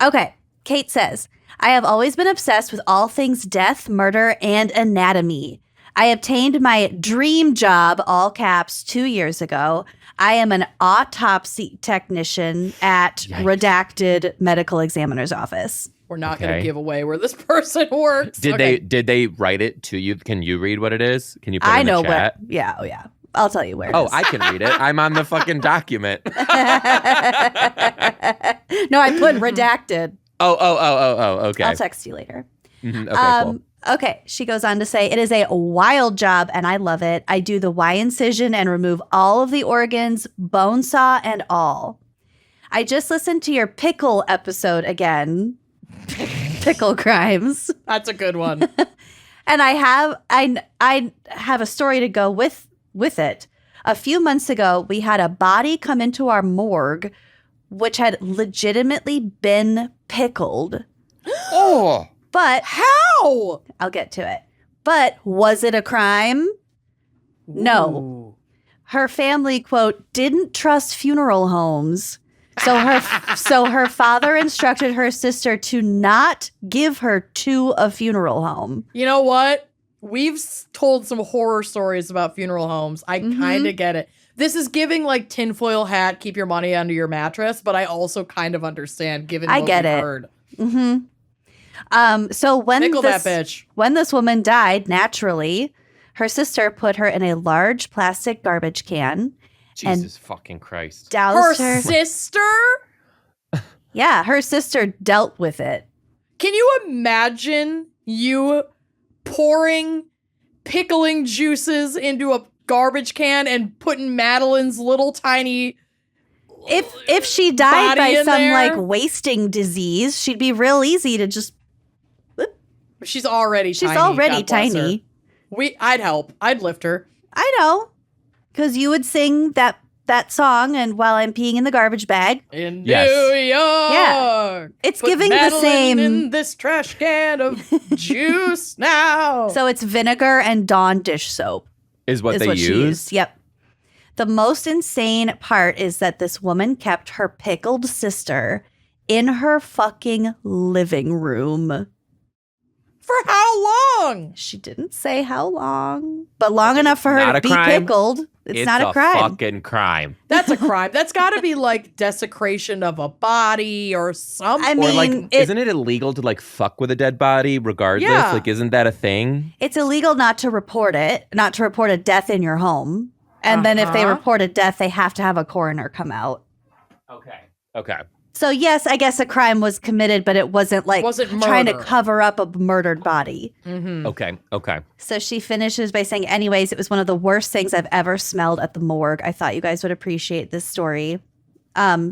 Okay, Kate says, I have always been obsessed with all things death, murder, and anatomy. I obtained my dream job, all caps, 2 years ago. I am an autopsy technician at Yikes. redacted medical examiner's office. We're not going Okay. to give away where this person works. Did Okay. they write it to you? Can you read what it is? Can you put it I in know the chat? where. Yeah, oh yeah. I'll tell you where. it Oh, is. I can read it. I'm on the fucking document. No, I put redacted. Oh, okay. I'll text you later. Mhm, okay, cool. Okay, she goes on to say, it is a wild job and I love it. I do the Y incision and remove all of the organs, bone saw and all. I just listened to your pickle episode again. Pickle crimes. That's a good one. And I have a story to go with it. A few months ago, we had a body come into our morgue which had legitimately been pickled. Oh, But How? I'll get to it. But was it a crime? No. Ooh. Her family, quote, didn't trust funeral homes. So her father instructed her sister to not give her to a funeral home. You know what? We've told some horror stories about funeral homes. I kind of get it. This is giving like tinfoil hat, keep your money under your mattress, but I also kind of understand given what we've heard. So when Pickle that bitch. When this woman died naturally, her sister put her in a large plastic garbage can. Jesus fucking Christ. Doused Her sister? Yeah, her sister dealt with it. Can you imagine you pouring pickling juices into a garbage can and putting Madeline's little tiny If she died by in some there? like wasting disease, she'd be real easy to just. She's already She's tiny. already God bless her. tiny. I'd help. I'd lift her. I know, because you would sing that song, and while I'm peeing in the garbage bag, In Yes. New York. Yeah. It's Put giving the Madeline same. in this trash can of juice now. So it's vinegar and Dawn dish soap. Is what Is they what she use? used. Yep. The most insane part is that this woman kept her pickled sister in her fucking living room. For how long? She didn't say how long, but long enough for her Not to a be crime. pickled. It's not a crime. Fucking crime. That's a crime. That's got to be like desecration of a body or something. I Or like, mean, isn't it illegal to like fuck with a dead body regardless? Yeah. Like, isn't that a thing? It's illegal not to report a death in your home. And then if they report a death, they have to have a coroner come out. Okay. So yes, I guess a crime was committed, but it wasn't like trying to murder. cover up a murdered body. Okay. So she finishes by saying, anyways, it was one of the worst things I've ever smelled at the morgue. I thought you guys would appreciate this story.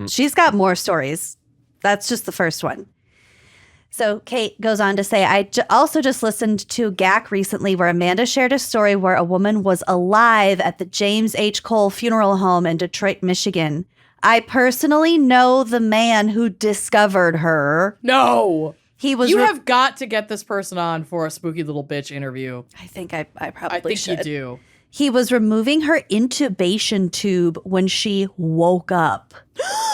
She's got more stories. That's just the first one. So Kate goes on to say, I also just listened to GACC recently where Amanda shared a story where a woman was alive at the James H. Cole Funeral Home in Detroit, Michigan. I personally know the man who discovered her. No. He was. You have got to get this person on for a spooky little bitch interview. I think I probably I think should. you do. He was removing her intubation tube when she woke up.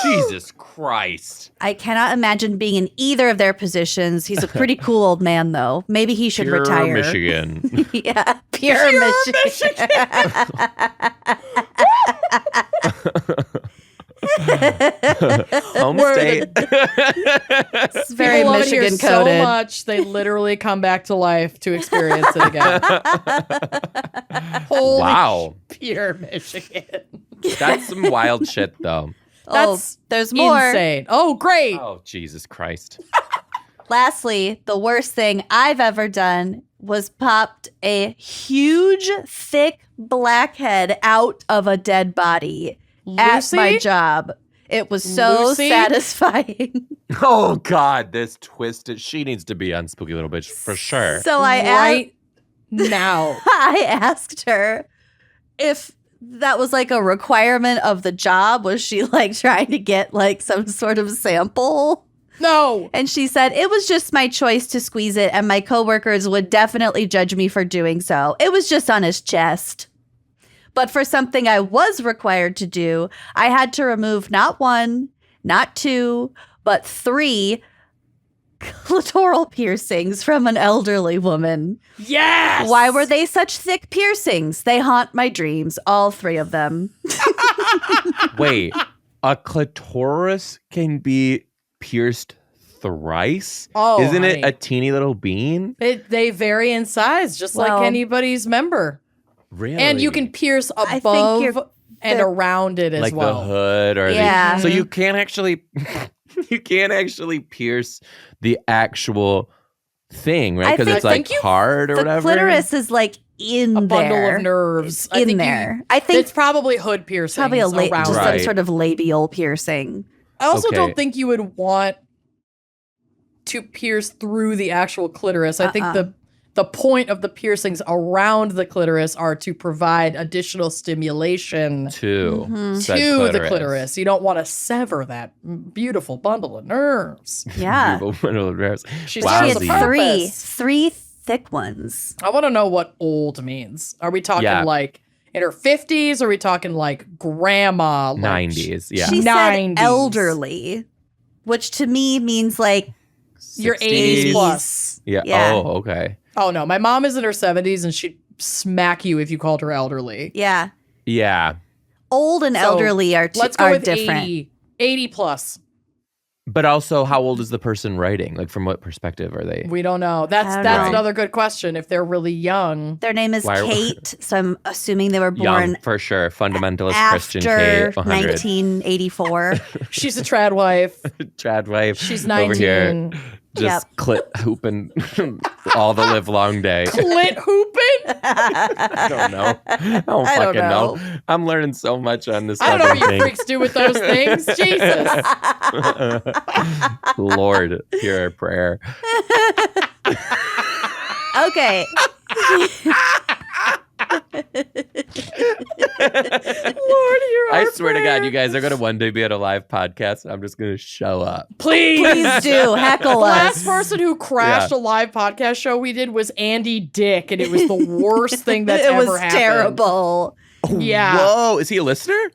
Jesus Christ. I cannot imagine being in either of their positions. He's a pretty cool old man, though. Maybe he should Pure retire. Michigan. Yeah, pure Michigan. Home state. It's very People love it here Michigan so coded. much they literally come back to life to experience it again. Holy Wow. pure Michigan. That's some wild shit, though. That's there's more. insane. Oh, great. Oh, Jesus Christ. Lastly, the worst thing I've ever done was popped a huge, thick blackhead out of a dead body at Lucy? my job. It was so Lucy? satisfying. Oh, God. This twisted. She needs to be on Spooky Little Bitch for sure. So right now. I asked her if that was like a requirement of the job. Was she like trying to get like some sort of sample? No. And she said, it was just my choice to squeeze it, and my coworkers would definitely judge me for doing so. It was just on his chest. But for something I was required to do, I had to remove not one, not two, but 3 clitoral piercings from an elderly woman. Yes. Why were they such thick piercings? They haunt my dreams, all 3 of them. Wait, a clitoris can be pierced thrice? Oh, Isn't honey. it a teeny little bean? They vary in size, just Well, like anybody's member. Really? And you can pierce think above and the- around it as like well. the hood or Yeah. so you can't actually pierce the actual thing, right? I Because think- it's like hard or The whatever. clitoris is like in A there. bundle of nerves. It's in there. I think it's probably hood piercing. probably a around just it. some Right. sort of labial piercing. I also Okay. don't think you would want to pierce through the actual clitoris. I think the point of the piercings around the clitoris are to provide additional stimulation to said to the clitoris. You don't want to sever that beautiful bundle of nerves. Yeah. She's Wow. She has had a Wowsy. purpose. three thick ones. I want to know what old means. Are we talking like in her 50s? Are we talking like grandma? Like 90s, yeah. She 90s. said elderly, which to me means like you're 80s plus. Yeah. Yeah. Oh, okay. Oh, no. My mom is in her 70s and she'd smack you if you called her elderly. Yeah. Yeah. Old and elderly are let's go with different. 80 plus. But also, how old is the person writing? Like, from what perspective are they? We don't know. That's another good question. If they're really young. Their name is Kate, so I'm assuming they were born young, for sure. Fundamentalist after Christian Kate, 1984. She's a trad wife. Trad wife. She's 19. Over here. Just clit hooping all the live long day. Clit hooping? I don't know. I don't fucking know. I'm learning so much on this. I don't know what you thing. freaks do with those things. Jesus. Lord, hear our prayer. Okay. Lord, I swear to God, you guys are going to one day be at a live podcast. And I'm just going to show up. Please do. Heckle The us. last person who crashed a live podcast show we did was Andy Dick, and it was the worst thing that's ever happened. It was terrible. Yeah. Whoa, is he a listener?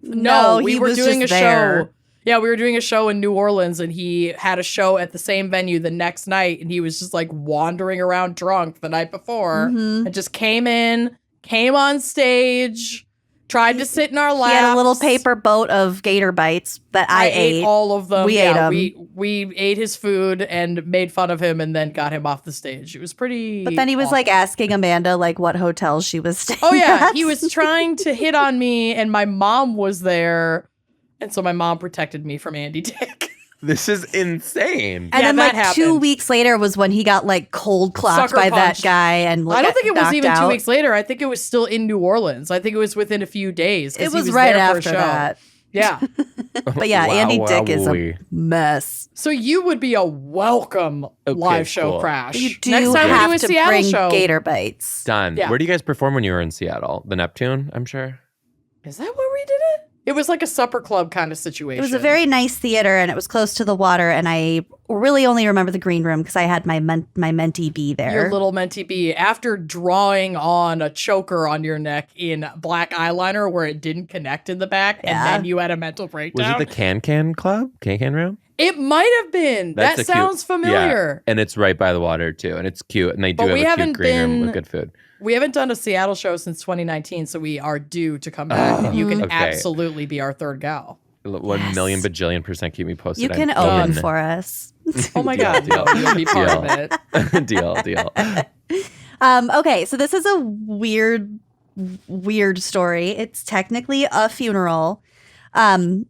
No, he we were was doing a just there. show. Yeah, we were doing a show in New Orleans, and he had a show at the same venue the next night, and he was just like wandering around drunk the night before, and just came on stage, tried to sit in our laps. He had a little paper boat of gator bites that I ate. All of them. We ate them. We ate his food and made fun of him, and then got him off the stage. It was pretty. But then he was awful. like asking Amanda like what hotel she was staying. Oh yeah, at. he was trying to hit on me, and my mom was there, and so my mom protected me from Andy Dick. This is insane. And then that like 2 happened. weeks later was when he got like cold clocked Sucker by punched. that guy, and like, I don't think it was knocked even out. 2 weeks later. I think it was still in New Orleans. I think it was within a few days. 'cause It he was was right there for a after show. that. Yeah. But yeah, Wow, Andy Dick is a wowee. mess. So you would be a welcome live show cool. crash. You do Next time have we do a to Seattle bring show. gator bites. Done. Yeah. Where do you guys perform when you were in Seattle? The Neptune, I'm sure. Is that where we did it? It was like a supper club kind of situation. It was a very nice theater, and it was close to the water. And I really only remember the green room because I had my mentee bee there. Your little mentee bee. After drawing on a choker on your neck in black eyeliner where it didn't connect in the back, and then you had a mental breakdown. Was it the Can Club? Can room? It might have been. That's that a cute- sounds familiar. Yeah. And it's right by the water too. And it's cute. And they do But have we a cute haven't green room been- with good food. We haven't done a Seattle show since 2019, so we are due to come back, and you can Okay. absolutely be our third gal. 1 million bajillion % keep me posted. You can I'm open in. for us. Oh my God, Deal. you'll be part of it. deal. Okay, so this is a weird story. It's technically a funeral. The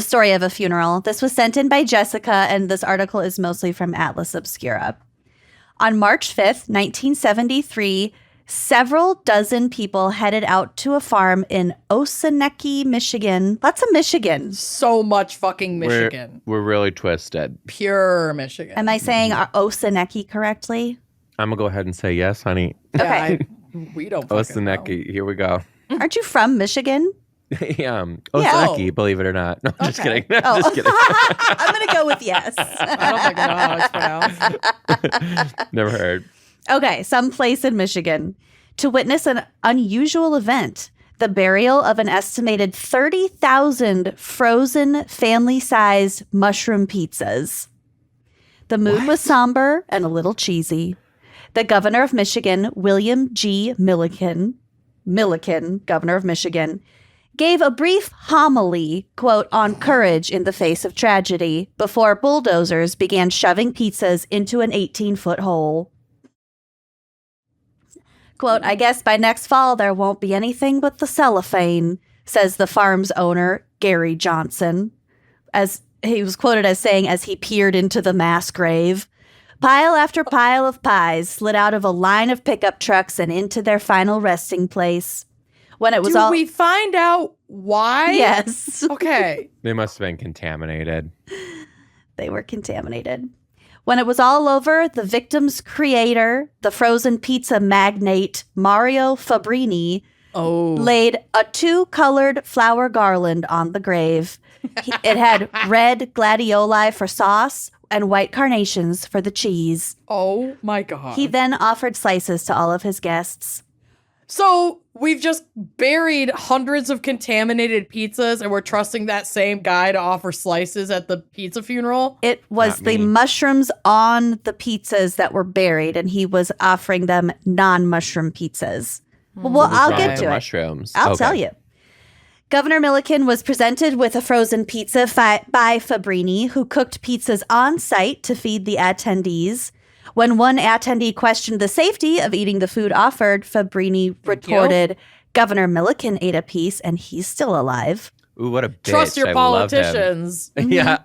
story of a funeral. This was sent in by Jessica, and this article is mostly from Atlas Obscura. On March 5th, 1973, several dozen people headed out to a farm in Osaneki, Michigan. Lots of Michigan. So much fucking Michigan. We're really twisted. Pure Michigan. Am I saying Osaneki correctly? I'm going to go ahead and say yes, honey. Okay. We don't fucking know. Osaneki. Here we go. Aren't you from Michigan? Yeah. Osaneki, believe it or not. No, I'm just Okay. kidding. Oh. Just kidding. I'm going to go with yes. I don't fucking know how it's pronounced. Never heard. Okay, someplace in Michigan, to witness an unusual event, the burial of an estimated 30,000 frozen family-sized mushroom pizzas. The mood was somber and a little cheesy. The governor of Michigan, William G. Milliken, governor of Michigan, gave a brief homily, quote, on courage in the face of tragedy before bulldozers began shoving pizzas into an 18-foot hole. Quote, I guess by next fall there won't be anything but the cellophane, says the farm's owner, Gary Johnson, as he was quoted as saying as he peered into the mass grave. Pile after pile of pies slid out of a line of pickup trucks and into their final resting place. When it was Do all... we find out why? Yes. Okay. They must have been contaminated. They were contaminated. When it was all over, the victim's creator, the frozen pizza magnate Mario Fabrini, laid a 2-colored flower garland on the grave. It had red gladioli for sauce and white carnations for the cheese. Oh my God. He then offered slices to all of his guests. So we've just buried hundreds of contaminated pizzas and we're trusting that same guy to offer slices at the pizza funeral? It was the mushrooms on the pizzas that were buried, and he was offering them non-mushroom pizzas. Well, I'll get to it. Mushrooms. I'll tell you. Governor Milliken was presented with a frozen pizza by Fabrini, who cooked pizzas on site to feed the attendees. When one attendee questioned the safety of eating the food offered, Fabrini retorted, Governor Milliken ate a piece and he's still alive. Ooh, what a bitch. Trust your politicians. Yeah.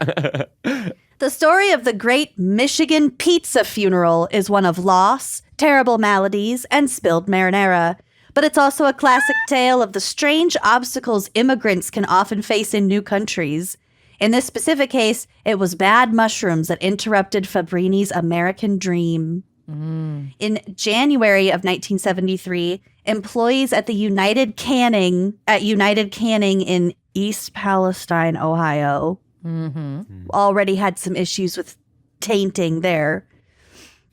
The story of the great Michigan pizza funeral is one of loss, terrible maladies, and spilled marinara. But it's also a classic tale of the strange obstacles immigrants can often face in new countries. In this specific case, it was bad mushrooms that interrupted Fabrini's American dream. In January of 1973, employees at United Canning in East Palestine, Ohio, already had some issues with tainting there,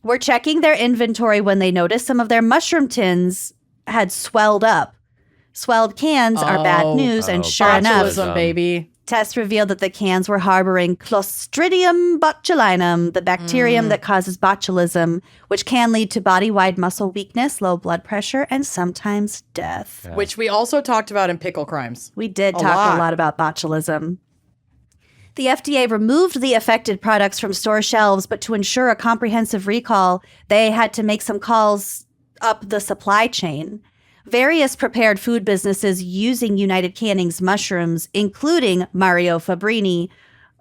were checking their inventory when they noticed some of their mushroom tins had swelled up. Swelled cans are bad news, and sure enough, botulism, baby. Tests revealed that the cans were harboring Clostridium botulinum, the bacterium that causes botulism, which can lead to body-wide muscle weakness, low blood pressure, and sometimes death. Yeah. Which we also talked about in Pickle Crimes. We did talk a lot about botulism. The FDA removed the affected products from store shelves, but to ensure a comprehensive recall, they had to make some calls up the supply chain. Various prepared food businesses using United Canning's mushrooms, including Mario Fabrini,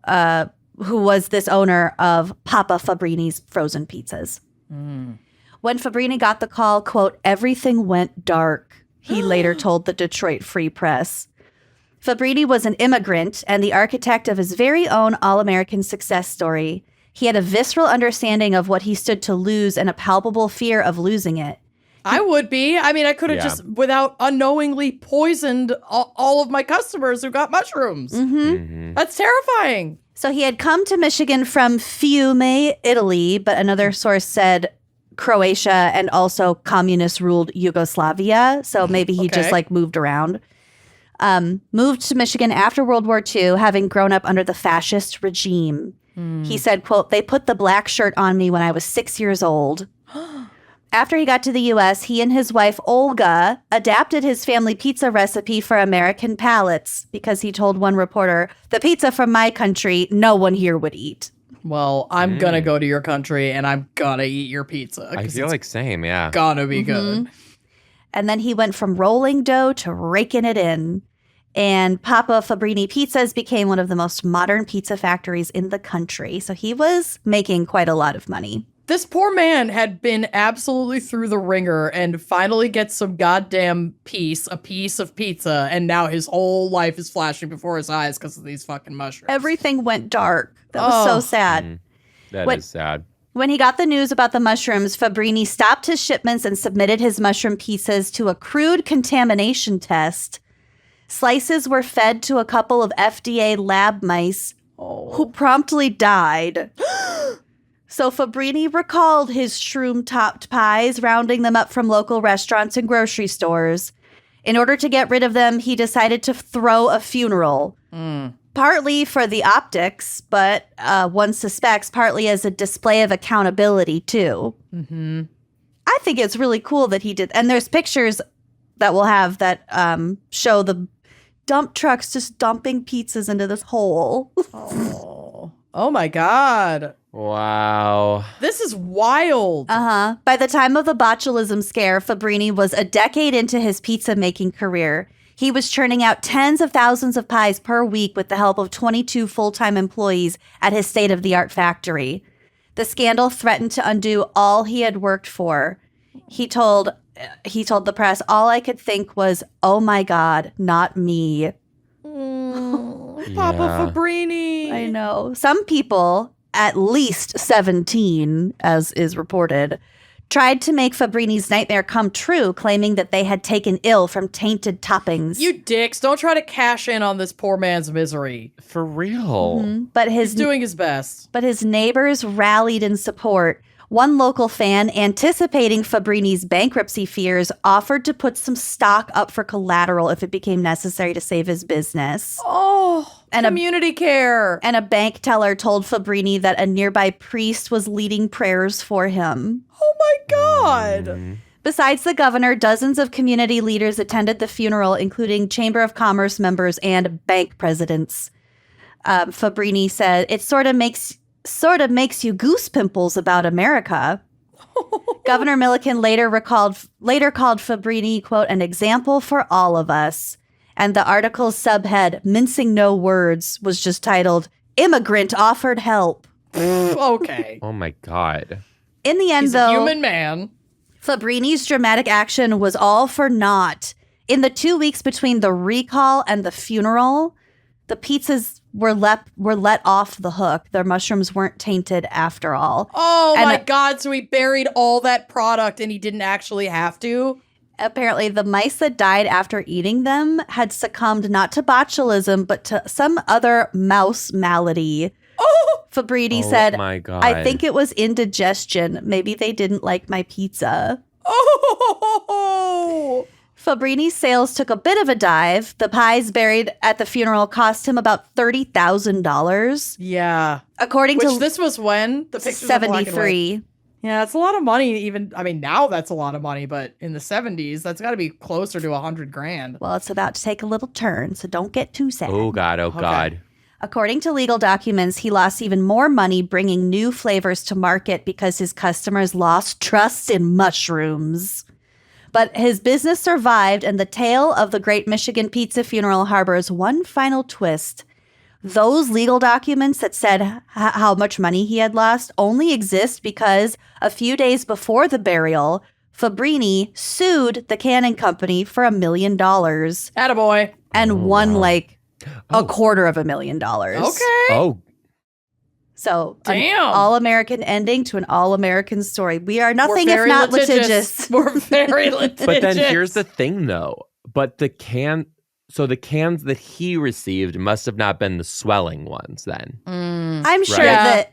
who was this owner of Papa Fabrini's frozen pizzas. When Fabrini got the call, quote, everything went dark, he later told the Detroit Free Press. Fabrini was an immigrant and the architect of his very own all-American success story. He had a visceral understanding of what he stood to lose and a palpable fear of losing it. I would be. I mean, I could have just, without unknowingly, poisoned all of my customers who got mushrooms. That's terrifying. So he had come to Michigan from Fiume, Italy, but another source said Croatia and also communist-ruled Yugoslavia. So maybe he just moved around. Moved to Michigan after World War II, having grown up under the fascist regime. He said, quote, they put the black shirt on me when I was 6 years old. After he got to the U.S., he and his wife, Olga, adapted his family pizza recipe for American palates because he told one reporter, the pizza from my country, no one here would eat. Well, I'm going to go to your country and I'm going to eat your pizza. I feel like same, yeah. Gonna be good. And then he went from rolling dough to raking it in. And Papa Fabrini Pizzas became one of the most modern pizza factories in the country. So he was making quite a lot of money. This poor man had been absolutely through the ringer and finally gets some goddamn a piece of pizza, and now his whole life is flashing before his eyes because of these fucking mushrooms. Everything went dark. That was so sad. That is sad. When he got the news about the mushrooms, Fabrini stopped his shipments and submitted his mushroom pizzas to a crude contamination test. Slices were fed to a couple of FDA lab mice who promptly died. So Fabrini recalled his shroom-topped pies, rounding them up from local restaurants and grocery stores. In order to get rid of them, he decided to throw a funeral. Partly for the optics, but one suspects partly as a display of accountability, too. I think it's really cool that he did. And there's pictures that we'll have that show the dump trucks just dumping pizzas into this hole. Oh my God. Wow. This is wild. By the time of the botulism scare, Fabrini was a decade into his pizza-making career. He was churning out tens of thousands of pies per week with the help of 22 full-time employees at his state-of-the-art factory. The scandal threatened to undo all he had worked for. He told the press, all I could think was, oh my God, not me. Papa Fabrini. I know. Some people, at least 17, as is reported, tried to make Fabrini's nightmare come true, claiming that they had taken ill from tainted toppings. You dicks, don't try to cash in on this poor man's misery. For real. But He's doing his best. But his neighbors rallied in support. One local fan, anticipating Fabrini's bankruptcy fears, offered to put some stock up for collateral if it became necessary to save his business. Oh, and community care. And a bank teller told Fabrini that a nearby priest was leading prayers for him. Oh my God. Besides the governor, dozens of community leaders attended the funeral, including Chamber of Commerce members and bank presidents. Fabrini said, "It sort of makes you goose pimples about America." Governor Milliken later called Fabrini, quote, "an example for all of us." And the article's subhead, "Mincing No Words," was just titled, "Immigrant Offered Help." Okay. Oh my God. In the end, He's though, a human man. Fabrini's dramatic action was all for naught. In the 2 weeks between the recall and the funeral, the pizzas were let off the hook. Their mushrooms weren't tainted after all. Oh my God, so he buried all that product and he didn't actually have to? Apparently, the mice that died after eating them had succumbed not to botulism, but to some other mouse malady. Oh! Fabrini said, my God. "I think it was indigestion. Maybe they didn't like my pizza." Oh! Fabrini's sales took a bit of a dive. The pies buried at the funeral cost him about $30,000. Yeah. According to this was when? The pictures were black and white. 73. Yeah, it's a lot of money. Even, I mean, now that's a lot of money, but in the 70s, that's got to be closer to $100,000. Well, it's about to take a little turn, so don't get too sad. Oh God. Oh God. According to legal documents, he lost even more money bringing new flavors to market because his customers lost trust in mushrooms. But his business survived, and the tale of the Great Michigan Pizza funeral harbors one final twist. Those legal documents that said how much money he had lost only exist because a few days before the burial, Fabrini sued the canning company for $1 million. Attaboy. And won $250,000. Okay. Oh. So damn. An all-American ending to an all-American story. We are nothing if not litigious. We're very litigious. But then here's the thing, though. But the cans that he received must have not been the swelling ones then. I'm sure that,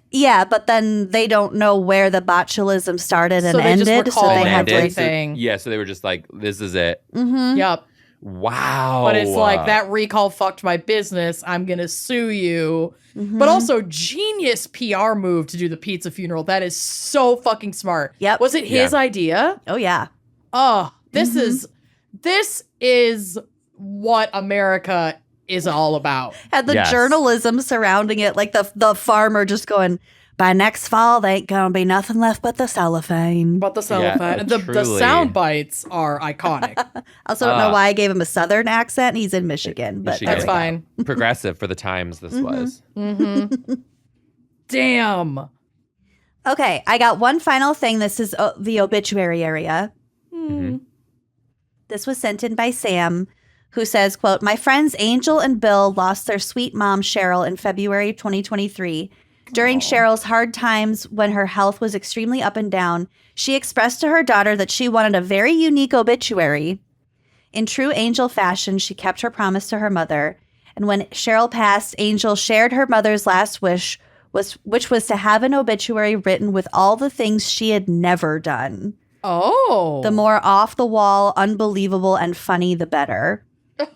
but then they don't know where the botulism started and ended. So they had everything. So they were just like, this is it. Mm-hmm. Yep. Wow. But it's like, that recall fucked my business. I'm going to sue you. Mm-hmm. But also, genius PR move to do the pizza funeral. That is so fucking smart. Yep. Was it his idea? Oh, yeah. Oh, this is what America is all about. And the journalism surrounding it, like the farmer just going, by next fall, there ain't gonna be nothing left but the cellophane. But the cellophane. The sound bites are iconic. I also don't know why I gave him a southern accent. He's in Michigan, but that's fine. Progressive for the times this was. Mm-hmm. Damn. Okay, I got one final thing. This is the obituary area. Mm-hmm. This was sent in by Sam, who says, quote, "My friends Angel and Bill lost their sweet mom, Cheryl, in February 2023. During Cheryl's hard times when her health was extremely up and down, she expressed to her daughter that she wanted a very unique obituary. In true Angel fashion, she kept her promise to her mother. And when Cheryl passed, Angel shared her mother's last wish, which was to have an obituary written with all the things she had never done. Oh. The more off-the-wall, unbelievable, and funny, the better."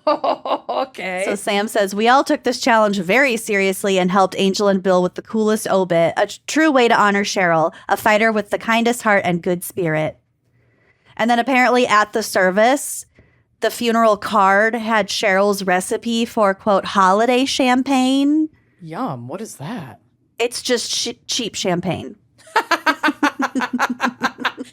Okay. So Sam says, "We all took this challenge very seriously and helped Angel and Bill with the coolest obit, a true way to honor Cheryl, a fighter with the kindest heart and good spirit." And then apparently at the service, the funeral card had Cheryl's recipe for, quote, holiday champagne. Yum. What is that? It's just cheap champagne.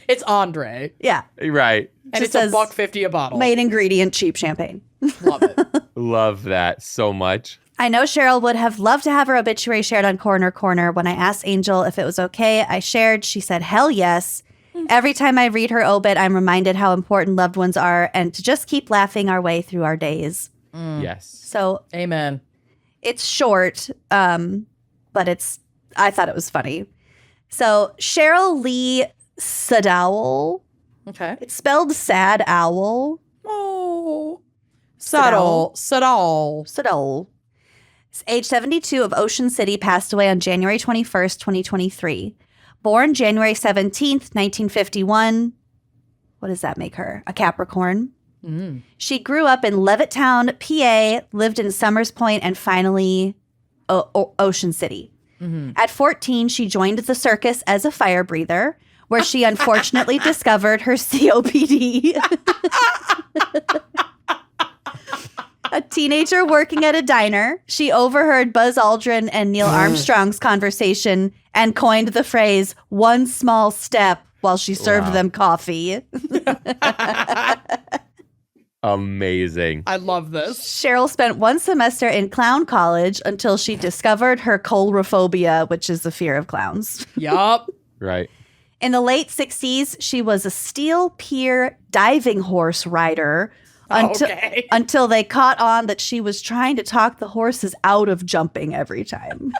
It's Andre. Yeah. Right. And it's $1.50 a bottle. Main ingredient, cheap champagne. Love it. Love that so much. I know Cheryl would have loved to have her obituary shared on Coroner Corner. When I asked Angel if it was okay, I shared. She said, hell yes. Every time I read her obit, I'm reminded how important loved ones are and to just keep laughing our way through our days. Yes. So, amen. It's short, but I thought it was funny. So Cheryl Lee Sadowel. Okay. It's spelled sad owl. Oh. Sadowel. Sadowel. He's age 72 of Ocean City, passed away on January 21st, 2023. Born January 17th, 1951. What does that make her? A Capricorn. Mm. She grew up in Levittown, PA, lived in Summers Point, and finally Ocean City. Mm-hmm. At 14, she joined the circus as a fire breather, where she unfortunately discovered her COPD. A teenager working at a diner, she overheard Buzz Aldrin and Neil Armstrong's conversation and coined the phrase, "one small step," while she served them coffee. Amazing. I love this. Cheryl spent one semester in clown college until she discovered her coulrophobia, which is the fear of clowns. Yup. Right. In the late 60s, she was a steel pier diving horse rider until they caught on that she was trying to talk the horses out of jumping every time.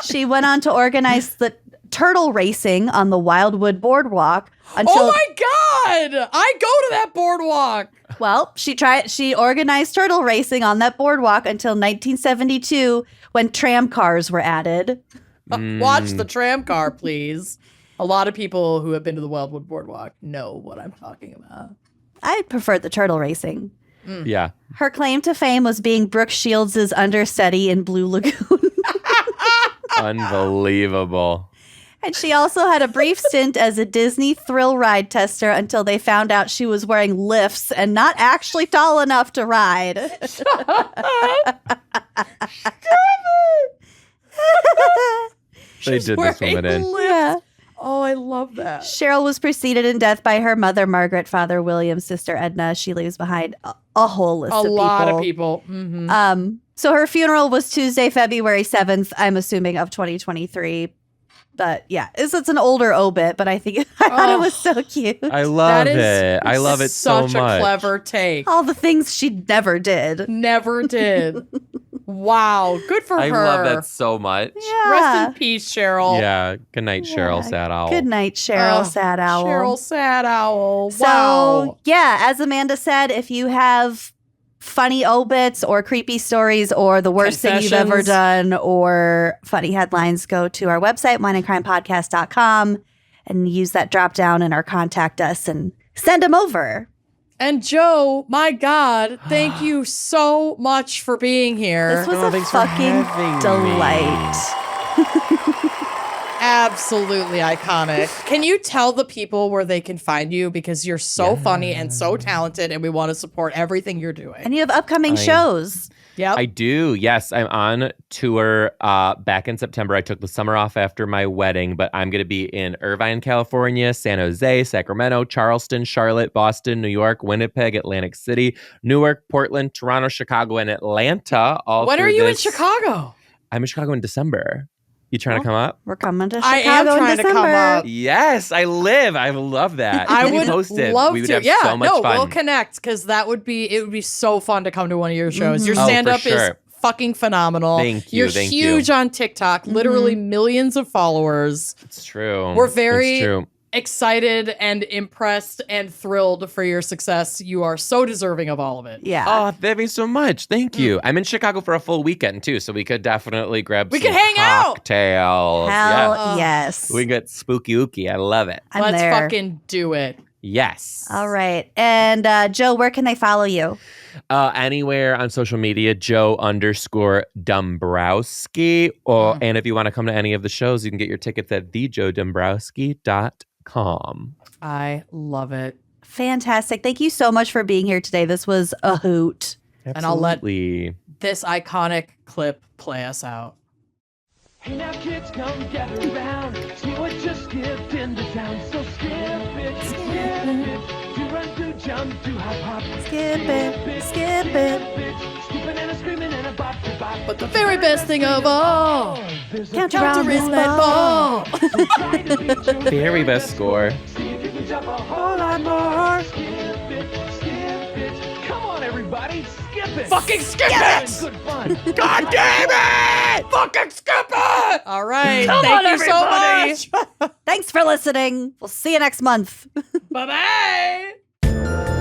She went on to organize the turtle racing on the Wildwood Boardwalk until... Oh my God! I go to that boardwalk! Well, she organized turtle racing on that boardwalk until 1972 when tram cars were added. Watch the tram car, please. A lot of people who have been to the Wildwood Boardwalk know what I'm talking about. I preferred the turtle racing. Yeah. Her claim to fame was being Brooke Shields' understudy in Blue Lagoon. Unbelievable. And she also had a brief stint as a Disney thrill ride tester until they found out she was wearing lifts and not actually tall enough to ride. They did this woman in. Yeah. Oh, I love that. Cheryl was preceded in death by her mother, Margaret, father, William, sister, Edna. She leaves behind a whole list of people. A lot of people. Mm-hmm. So her funeral was Tuesday, February 7th, I'm assuming, of 2023. But yeah, it's an older obit, but I think I thought it was so cute. I love it. I love it so much. Such a clever take. All the things she never did. Never did. Wow. Good for her. I love that so much. Yeah. Rest in peace, Cheryl. Yeah. Good night, Cheryl, sad owl. Good night, Cheryl, sad owl. Cheryl, sad owl. So, Wow. yeah, as Amanda said, if you have funny obits or creepy stories or the worst thing you've ever done or funny headlines, go to our website, wineandcrimepodcast.com, and use that drop down in our contact us and send them over. And Joe, my God, thank you so much for being here. This was a fucking delight. Absolutely iconic. Can you tell the people where they can find you? Because you're so funny and so talented, and we want to support everything you're doing. And you have upcoming shows. Yep. I do. Yes, I'm on tour back in September. I took the summer off after my wedding, but I'm going to be in Irvine, California, San Jose, Sacramento, Charleston, Charlotte, Boston, New York, Winnipeg, Atlantic City, Newark, Portland, Toronto, Chicago, and Atlanta. When are you in Chicago? I'm in Chicago in December. You trying to come up? We're coming to Chicago I am trying to come up. Yes, I love that. I would post it. love we would to. have Yeah, so much fun. We'll connect because it would be so fun to come to one of your shows. Your stand-up is fucking phenomenal. Thank you. You're huge on TikTok. Literally millions of followers. It's true. We're very excited and impressed and thrilled for your success. You are so deserving of all of it. Yeah. Oh, that means so much. Thank you. I'm in Chicago for a full weekend too, so we could definitely grab some hang out. cocktails. Hell yes. We get spooky ooky. I love it. I'm Let's there. fucking do it. Yes. All right. And Joe, where can they follow you? Anywhere on social media, Joe_Dombrowski. And if you want to come to any of the shows, you can get your tickets at thejoedombrowski.com. I love it. Fantastic. Thank you so much for being here today. This was a hoot. Absolutely. And I'll let this iconic clip play us out. Hey now kids, come gather around. See what just skipped into town. So skip it. Do run, do jump, do hop, hop. Skip it. Skipping and a screaming and a bop, to bop. But the very best thing of all, Count around this ball. Very best score. See if you can jump a whole lot more. Skip it. Come on, everybody, skip it. Fucking skip it! Good fun. God damn it! Fucking skip it! All right. Come Thank on, you so much. Thanks Thanks for listening. We'll see you next month. Bye-bye.